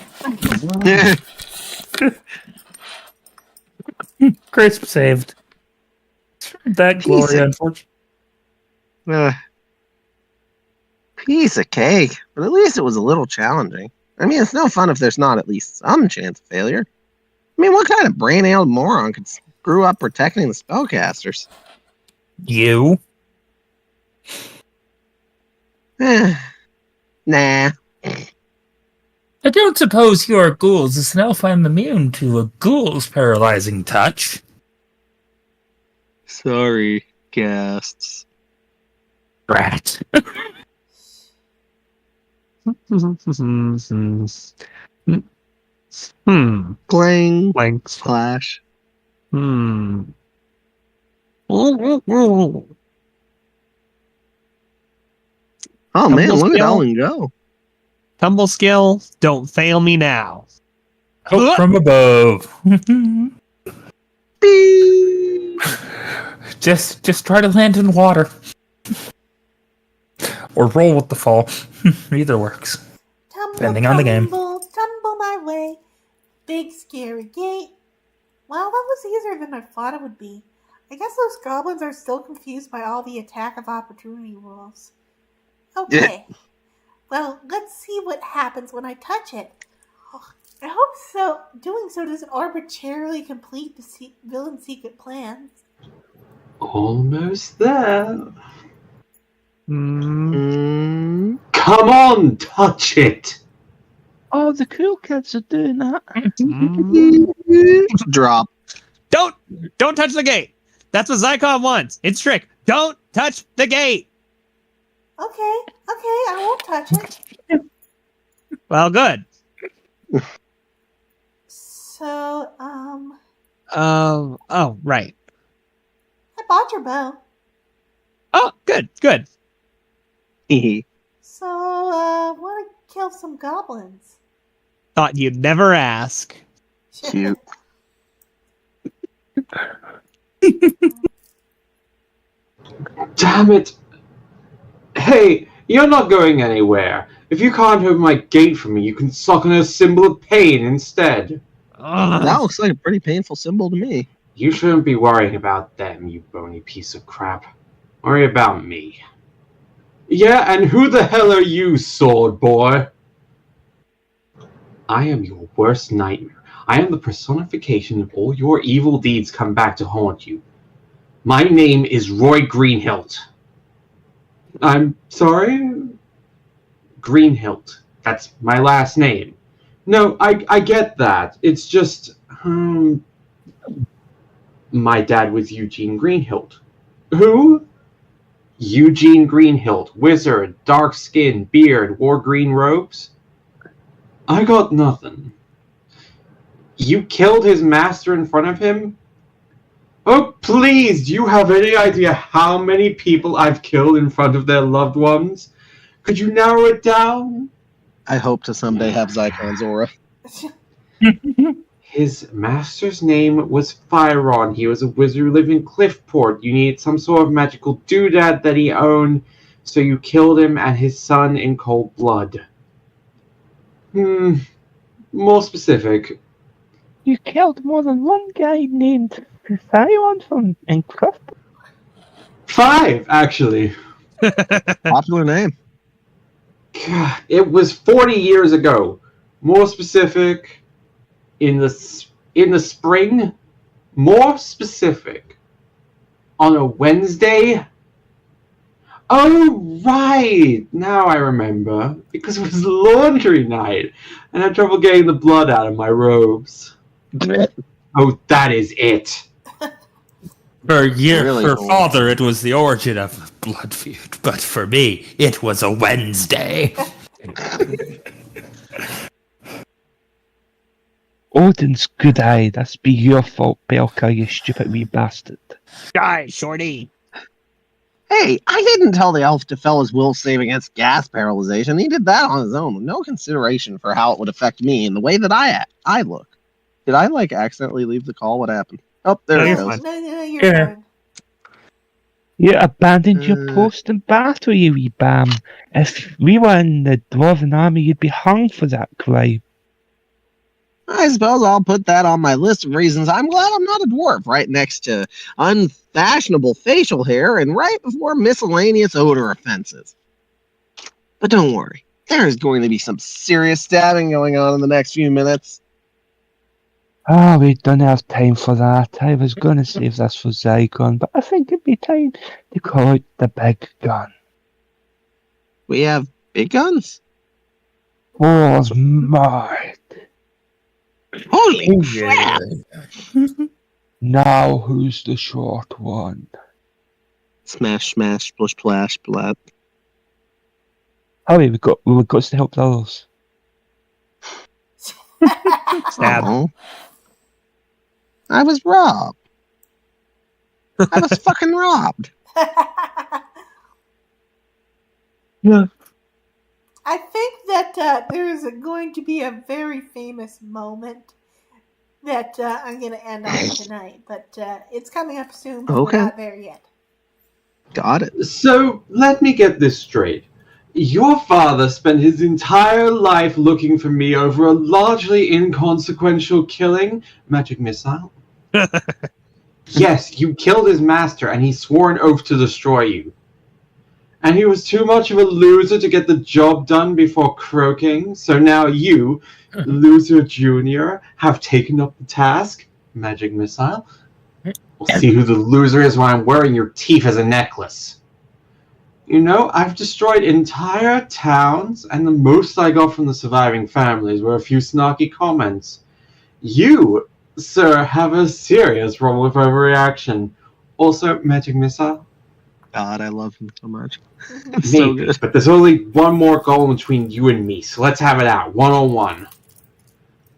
Crisp saved. That glory, unfortunately. Piece of cake, but at least it was a little challenging. I mean, it's no fun if there's not at least some chance of failure. I mean, what kind of brain-ailed moron could screw up protecting the spellcasters? You? Nah. I don't suppose your ghouls is an elf I'm immune to a ghoul's paralyzing touch. Sorry, guests. Rat. Clang. Blanks. Clash. Oh man, look at Ellen go. Tumble skill, don't fail me now. Hope from above. Beep. Just try to land in water. Or roll with the fall. Either works. Tumble, Depending on the game. tumble my way. Big scary gate. Wow, that was easier than I thought it would be. I guess those goblins are still confused by all the attack of opportunity rules. Okay. Well, let's see what happens when I touch it. Oh, I hope so. Doing so doesn't arbitrarily complete the villain's secret plans. Almost there. Mm. Come on, touch it. Oh, the cool kids are doing that. Drop. Don't touch the gate. That's what Zycon wants. It's strict. Don't touch the gate. Okay, I won't touch it. Well, good. So, Oh, right. I bought your bow. Oh, good. So, want to kill some goblins. Thought you'd never ask. Cute. Damn it. Hey, you're not going anywhere. If you can't open my gate for me, you can suck on a symbol of pain instead. That looks like a pretty painful symbol to me. You shouldn't be worrying about them, you bony piece of crap. Worry about me. Yeah, and who the hell are you, sword boy? I am your worst nightmare. I am the personification of all your evil deeds come back to haunt you. My name is Roy Greenhilt. I'm sorry? Greenhilt. That's my last name. No, I get that. It's just, my dad was Eugene Greenhilt. Who? Eugene Greenhilt, wizard, dark skin, beard, wore green robes. I got nothing. You killed his master in front of him? Oh, please, do you have any idea how many people I've killed in front of their loved ones? Could you narrow it down? I hope to someday have Zycon's aura. His master's name was Fyron. He was a wizard who lived in Cliffport. You needed some sort of magical doodad that he owned, so you killed him and his son in cold blood. More specific. You killed more than one guy named Thyron from Encrypt. 5, actually. Popular name. God, it was 40 years ago. More specific, in the spring. More specific, on a Wednesday. Oh, right! Now I remember. Because it was laundry night. And I had trouble getting the blood out of my robes. Oh, that is it. Really For cool. father, it was the origin of a blood feud, but for me, it was a Wednesday. Odin's good eye. That's be your fault, Belka, you stupid wee bastard. Die, Shorty. Hey, I didn't tell the elf to fell his will save against gas paralyzation. He did that on his own with no consideration for how it would affect me and the way that I look. Did I accidentally leave the call? What happened? Oh, there No, it you're goes. fine. No, you're Yeah. fine. You abandoned your post in battle, you wee bam. If we were in the Dwarven army, you'd be hung for that crime. I suppose I'll put that on my list of reasons I'm glad I'm not a dwarf, right next to unfashionable facial hair and right before miscellaneous odor offenses. But don't worry, there is going to be some serious stabbing going on in the next few minutes. Ah, we don't have time for that. I was gonna save this for Zygon, but I think it'd be time to call out the big gun. We have big guns? War's mad. Holy crap! Now who's the short one? Smash, smash, splish, splash, blah. Hurry, we've got to help the others. Stab. Oh. I was robbed. I was fucking robbed. Yeah. I think that there is going to be a very famous moment that I'm going to end on tonight, but it's coming up soon, but Okay. we're not there yet. Got it. So, let me get this straight. Your father spent his entire life looking for me over a largely inconsequential killing? Magic missile? Yes, you killed his master, and he swore an oath to destroy you. And he was too much of a loser to get the job done before croaking, so now you, Loser Junior, have taken up the task? Magic missile? We'll see who the loser is when I'm wearing your teeth as a necklace. You know, I've destroyed entire towns, and the most I got from the surviving families were a few snarky comments. You, sir, have a serious problem with overreaction. Also, magic missile? God, I love him so much. It's so Maybe, good. but there's only one more goal between you and me, so let's have it out, one-on-one.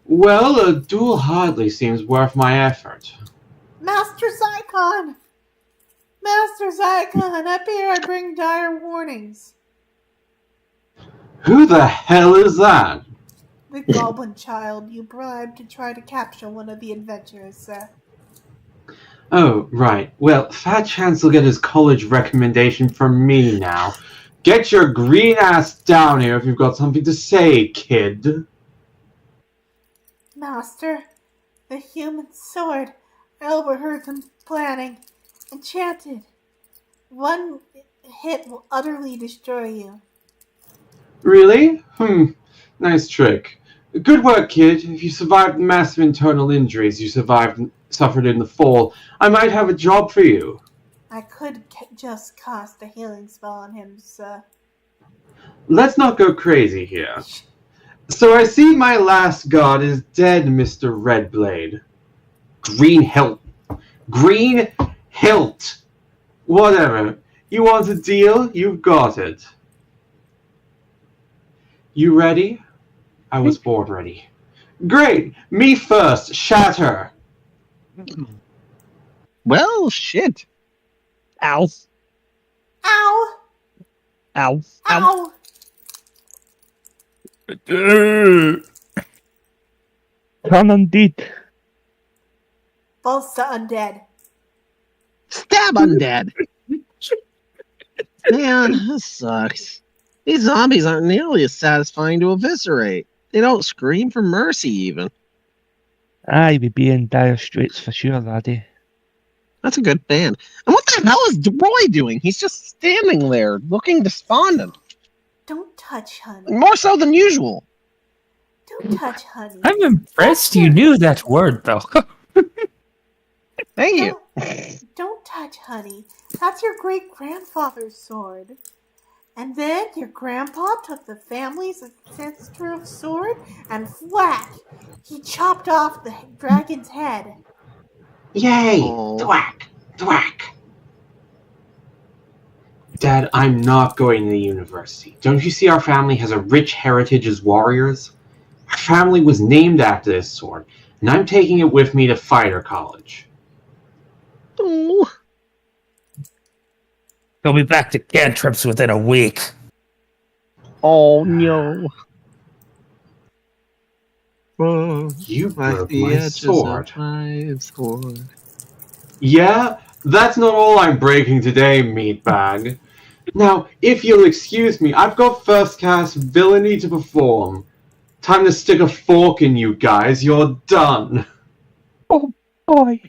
Well, a duel hardly seems worth my effort. Master Zycon! Master Zycon, up here I bring dire warnings. Who the hell is that? The goblin child you bribed to try to capture one of the adventurers, sir. Oh, right. Well, Fat Chance will get his college recommendation from me now. Get your green ass down here if you've got something to say, kid. Master, the human sword. I overheard them planning. Enchanted. One hit will utterly destroy you. Really? Nice trick. Good work, kid. If you survived the massive internal injuries you suffered in the fall, I might have a job for you. I could just cast a healing spell on him, sir. Let's not go crazy here. So I see my last god is dead, Mr. Redblade. Green hilt. Green hilt. Whatever. You want a deal? You've got it. You ready? I was born ready. Great! Me first! Shatter! Well, shit. Ow. Ow! Ow. Ow. Ow! Turn indeed. Balls to undead. Stab undead. Man, this sucks. These zombies aren't nearly as satisfying to eviscerate. They don't scream for mercy, even. Aye, we be in dire straits for sure, laddie. That's a good band. And what the hell is Roy doing? He's just standing there, looking despondent. Don't touch, honey. More so than usual. Don't touch, honey. I'm impressed you knew that word, though. Thank you. Don't touch, honey. That's your great-grandfather's sword. And then your grandpa took the family's ancestral sword and whack! He chopped off the dragon's head. Yay! Oh. Thwack! Thwack! Dad, I'm not going to the university. Don't you see our family has a rich heritage as warriors? Our family was named after this sword, and I'm taking it with me to fighter college. Oh. He'll be back to cantrips within a week. Oh no. You Like broke the my edges sword. of my sword. Yeah? That's not all I'm breaking today, meatbag. Now, if you'll excuse me, I've got first-class villainy to perform. Time to stick a fork in you guys. You're done. Oh boy.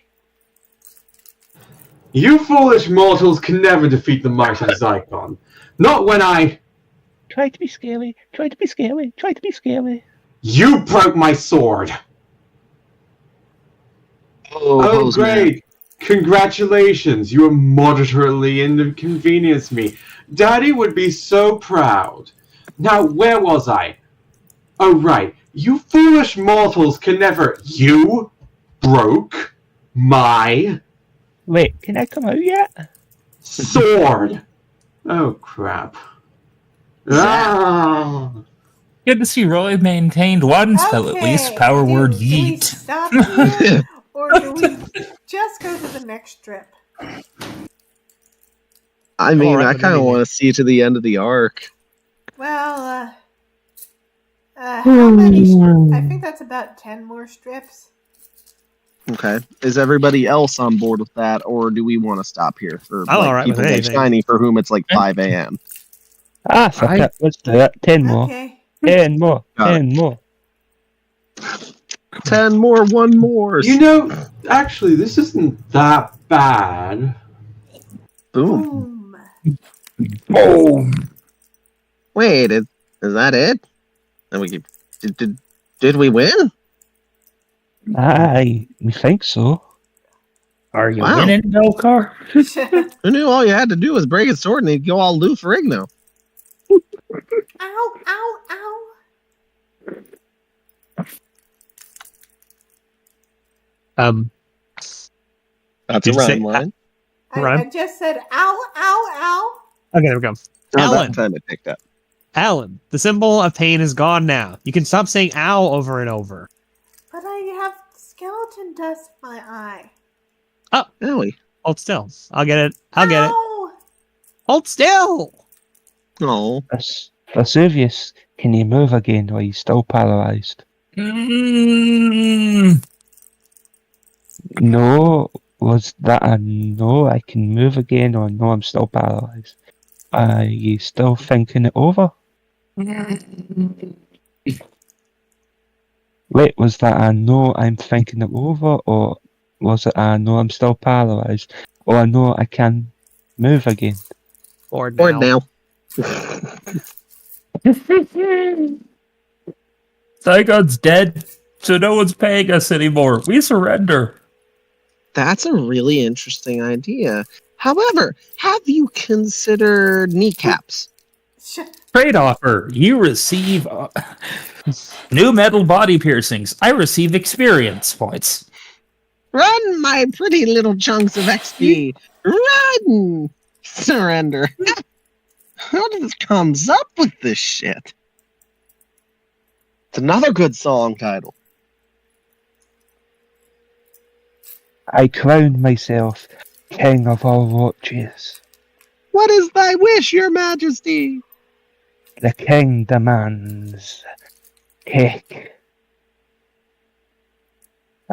You foolish mortals can never defeat the mighty Zyklon. Not when I... Try to be scary. Try to be scary. Try to be scary. You broke my sword! Oh, great! Congratulations, you moderately inconvenienced me. Daddy would be so proud. Now, where was I? Oh, right. You foolish mortals can never... You broke my... Wait, can I come out yet? sword! Oh, crap. Ah! Good to see Roy maintained one spell at least. Power word Do we yeet. stop here, or do we just go to the next strip? I mean, Alright, I with kind of anything. want to see to the end of the arc. Well, how many? I think that's about 10 more strips. Okay. Is everybody else on board with that, or do we want to stop here for I'm like, alright with people like anything. Shiny for whom it's like 5 a.m.? Ah, fuck it. Let's do it. 10 more. Okay. 10 more. Got it. 10 more. 10 more, 1 more. You know, actually, this isn't that bad. Boom. Boom. Boom. Wait, is that it? And we did we win? Aye, we think so. Are you Wow. winning, Belcar? Who knew all you had to do was break his sword and he'd go all Lou Ferrigno? Ow, ow, ow. That's Did a you say- rhyme line. I Rhyme? just said ow, ow, ow. Okay, there we go. Oh, Alan. that time it picked up. Alan, the symbol of pain is gone now. You can stop saying ow over and over. But I have skeleton dust in my eye. Owie. Hold still. I'll get it. I'll get it. Ow! Hold still! Oh. Vesuvius, can you move again or are you still paralyzed? Mm. No, was that a no, I can move again or no, I'm still paralyzed? Are you still thinking it over? Wait, was that a no, I'm thinking it over, or was it a no, I'm still paralyzed, or a no, I can move again? Bored Bored now. now. Zygon's dead, so no one's paying us anymore. We surrender. That's a really interesting idea. However, have you considered kneecaps? Trade offer. You receive new metal body piercings. I receive experience points. Run, my pretty little chunks of XP! Run! Surrender. Who comes up with this shit? It's another good song title. I crown myself king of all watches. What is thy wish, your majesty? The king demands cake.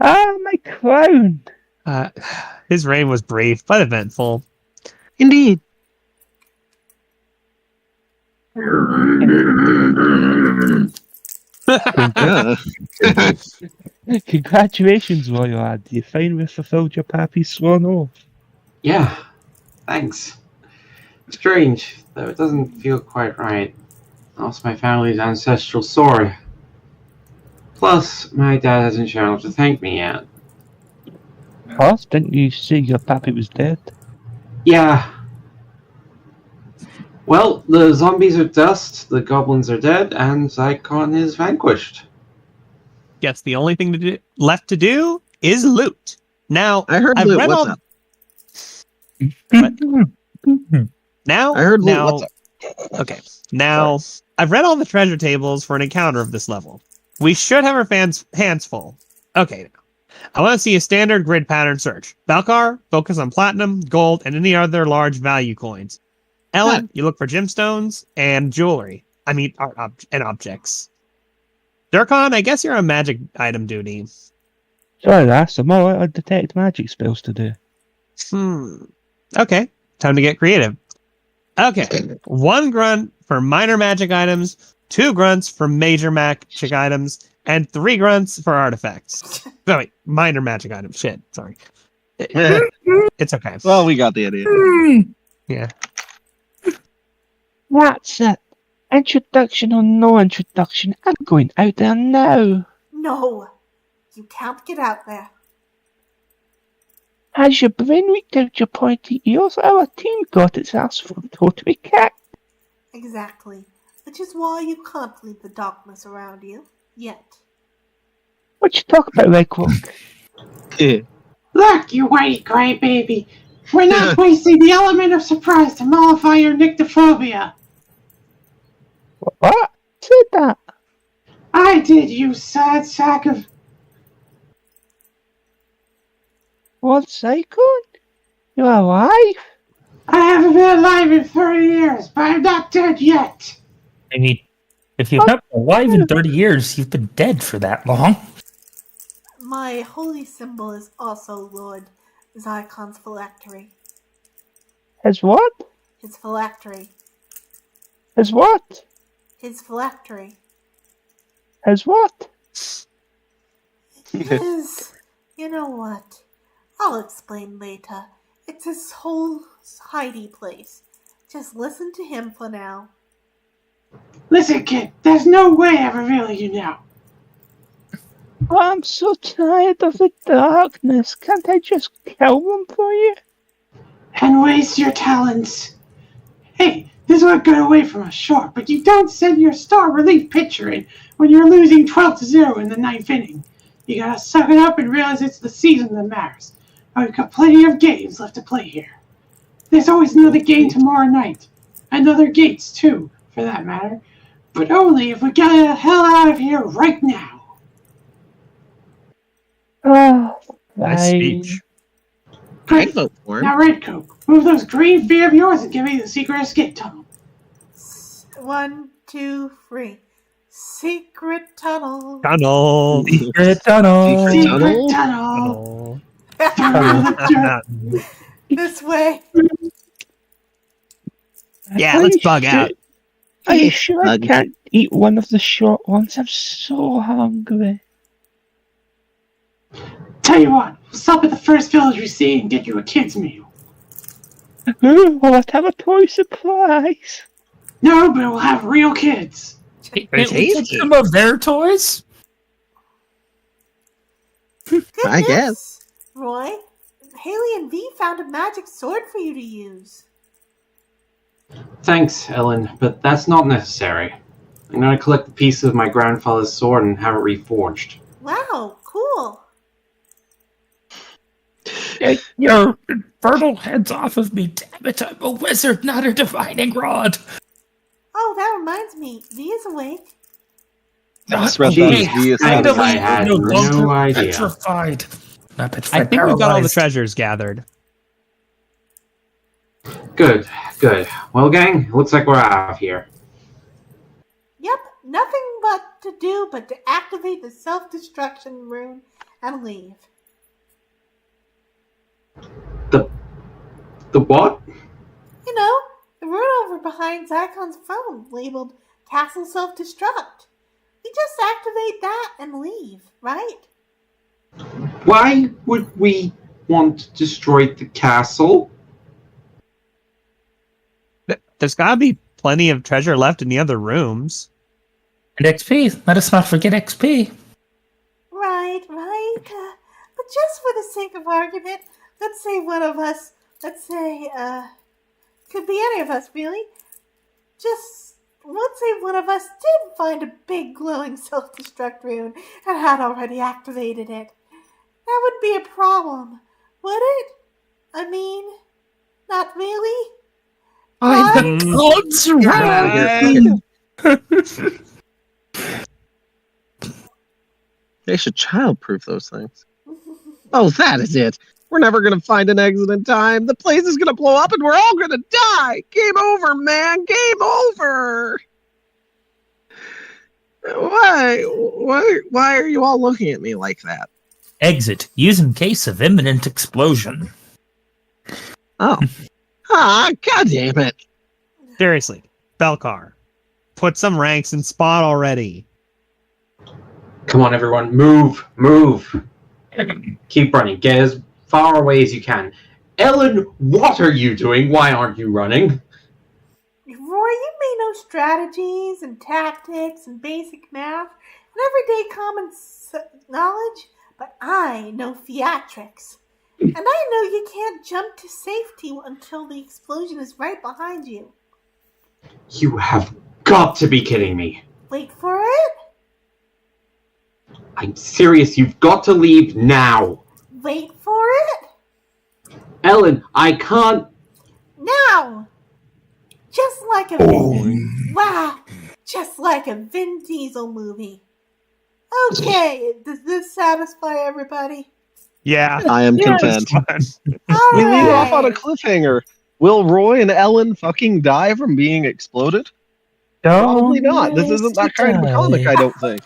Ah, my crown! His reign was brief but eventful. Indeed. Yeah. Congratulations, Royal Lad. You finally fulfilled your pappy's sworn oath. Yeah, thanks. Strange, though it doesn't feel quite right. I lost my family's ancestral sword. Plus, my dad hasn't shown up to thank me yet. Huh? Didn't you say your pappy was dead? Yeah. Well, the zombies are dust, the goblins are dead, and Zycon is vanquished. Guess the only thing left to do is loot. Now, I heard I've loot. read What's all. up? Now, I heard loot. now, What's up? okay. Now, I've read all the treasure tables for an encounter of this level. We should have our hands full. Okay, now. I want to see a standard grid pattern search. Balkar, focus on platinum, gold, and any other large value coins. Ellen, you look for gemstones and jewelry. I mean, art and objects. Dorukan, I guess you're on magic item duty. Sorry, lass. I'm all out of detect magic spells to do. Okay, time to get creative. Okay, 1 grunt for minor magic items, 2 grunts for major magic items, and 3 grunts for artifacts. No, wait, minor magic items. Shit, sorry. It's okay. Well, we got the idea. Yeah. That's it. Introduction or no introduction, I'm going out there now. No, you can't get out there. As your brain leaked out your pointy ears, our team got its ass totally kicked. Exactly. Which is why you can't leave the darkness around you. Yet. What you talk about, Red Cloak? Look, you whitey gray baby. We're not wasting the element of surprise to mollify your nyctophobia. What? Said that? I did, you sad sack of... What, Psycho? You're alive? I haven't been alive in 30 years, but I'm not dead yet. I mean, if you've not been alive in 30 years, you've been dead for that long. My holy symbol is also Lord Zycon's phylactery. His what? His phylactery. His what? His phylactery. His what? His... You know what? I'll explain later. It's his whole hidey place. Just listen to him for now. Listen, kid, there's no way I'm revealing you now. I'm so tired of the darkness. Can't I just kill them for you? And waste your talents. Hey, this one got away from us, sure, but you don't send your star relief pitcher in when you're losing 12-0 in the 9th inning. You gotta suck it up and realize it's the season that matters. We've got plenty of games left to play here. There's always another game tomorrow night. And other gates, too, for that matter. But only if we get the hell out of here right now. Nice speech. I'd vote for him. Now, Red Coke, move those green feet of yours and give me the secret escape tunnel. 1, 2, 3. Secret tunnel. Tunnel. Secret tunnel. Secret Secret tunnel. tunnel. This way. Yeah, Are let's you bug sure- out. Are you sure I Bug. can't eat one of the short ones? I'm so hungry. Tell you what, we'll stop at the first village we see and get you a kid's meal. Ooh, will it have a toy surprise? No, but we'll have real kids. Can't we take tasty. some of their toys? I guess. Roy, Haley and V found a magic sword for you to use. Thanks, Ellen, but that's not necessary. I'm gonna collect the piece of my grandfather's sword and have it reforged. Wow, cool. Get your infernal heads off of me, damn it! I'm a wizard, not a divining rod! Oh, that reminds me. V is awake. Not Spread awake. those via I Finally, had no no longer idea. petrified. Not I petrified, think we've got all the paralyzed. treasures gathered. Good, good. Well, gang, looks like we're out of here. Yep, nothing to do but to activate the self-destruction rune and leave. The what? You know, the room over behind Zykon's phone labeled Castle Self-Destruct. We just activate that and leave, right? Why would we want to destroy the castle? There's gotta be plenty of treasure left in the other rooms. And XP. Let us not forget XP. Right. But just for the sake of argument, let's say one of us, could be any of us really, let's say one of us did find a big glowing self-destruct rune and had already activated it. That would be a problem, would it? I mean, not really? By the gods, right? They should childproof those things. Oh, that is it. We're never going to find an exit in time. The place is going to blow up and we're all going to die. Game over, man. Game over. Why are you all looking at me like that? Exit. Use in case of imminent explosion. Oh. God damn it. Seriously, Belcar, put some ranks in spot already. Come on, everyone, move! Keep running. Get as far away as you can. Ellen, what are you doing? Why aren't you running? Roy, you may know strategies and tactics and basic math and everyday common knowledge, but I know theatrics. And I know you can't jump to safety until the explosion is right behind you. You have got to be kidding me. Wait for it. I'm serious. You've got to leave now. Wait for it. Ellen, I can't. Now. Just like a wow. Just like a Vin Diesel movie. Okay, does this satisfy everybody? Yeah. I am content. All We leave off on a right. cliffhanger. Will Roy and Ellen fucking die from being exploded? Probably not. This isn't that kind of a comic, I don't think.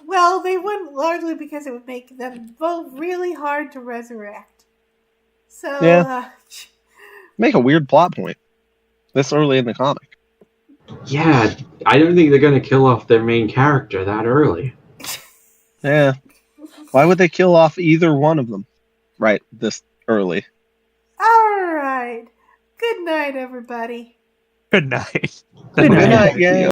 Well, they wouldn't, largely because it would make them both really hard to resurrect. So, Yeah. Make a weird plot point this early in the comic. Yeah, I don't think they're going to kill off their main character that early. Yeah. Why would they kill off either one of them? Right, this early. all right. Good night, everybody. Good night. Good night, gang.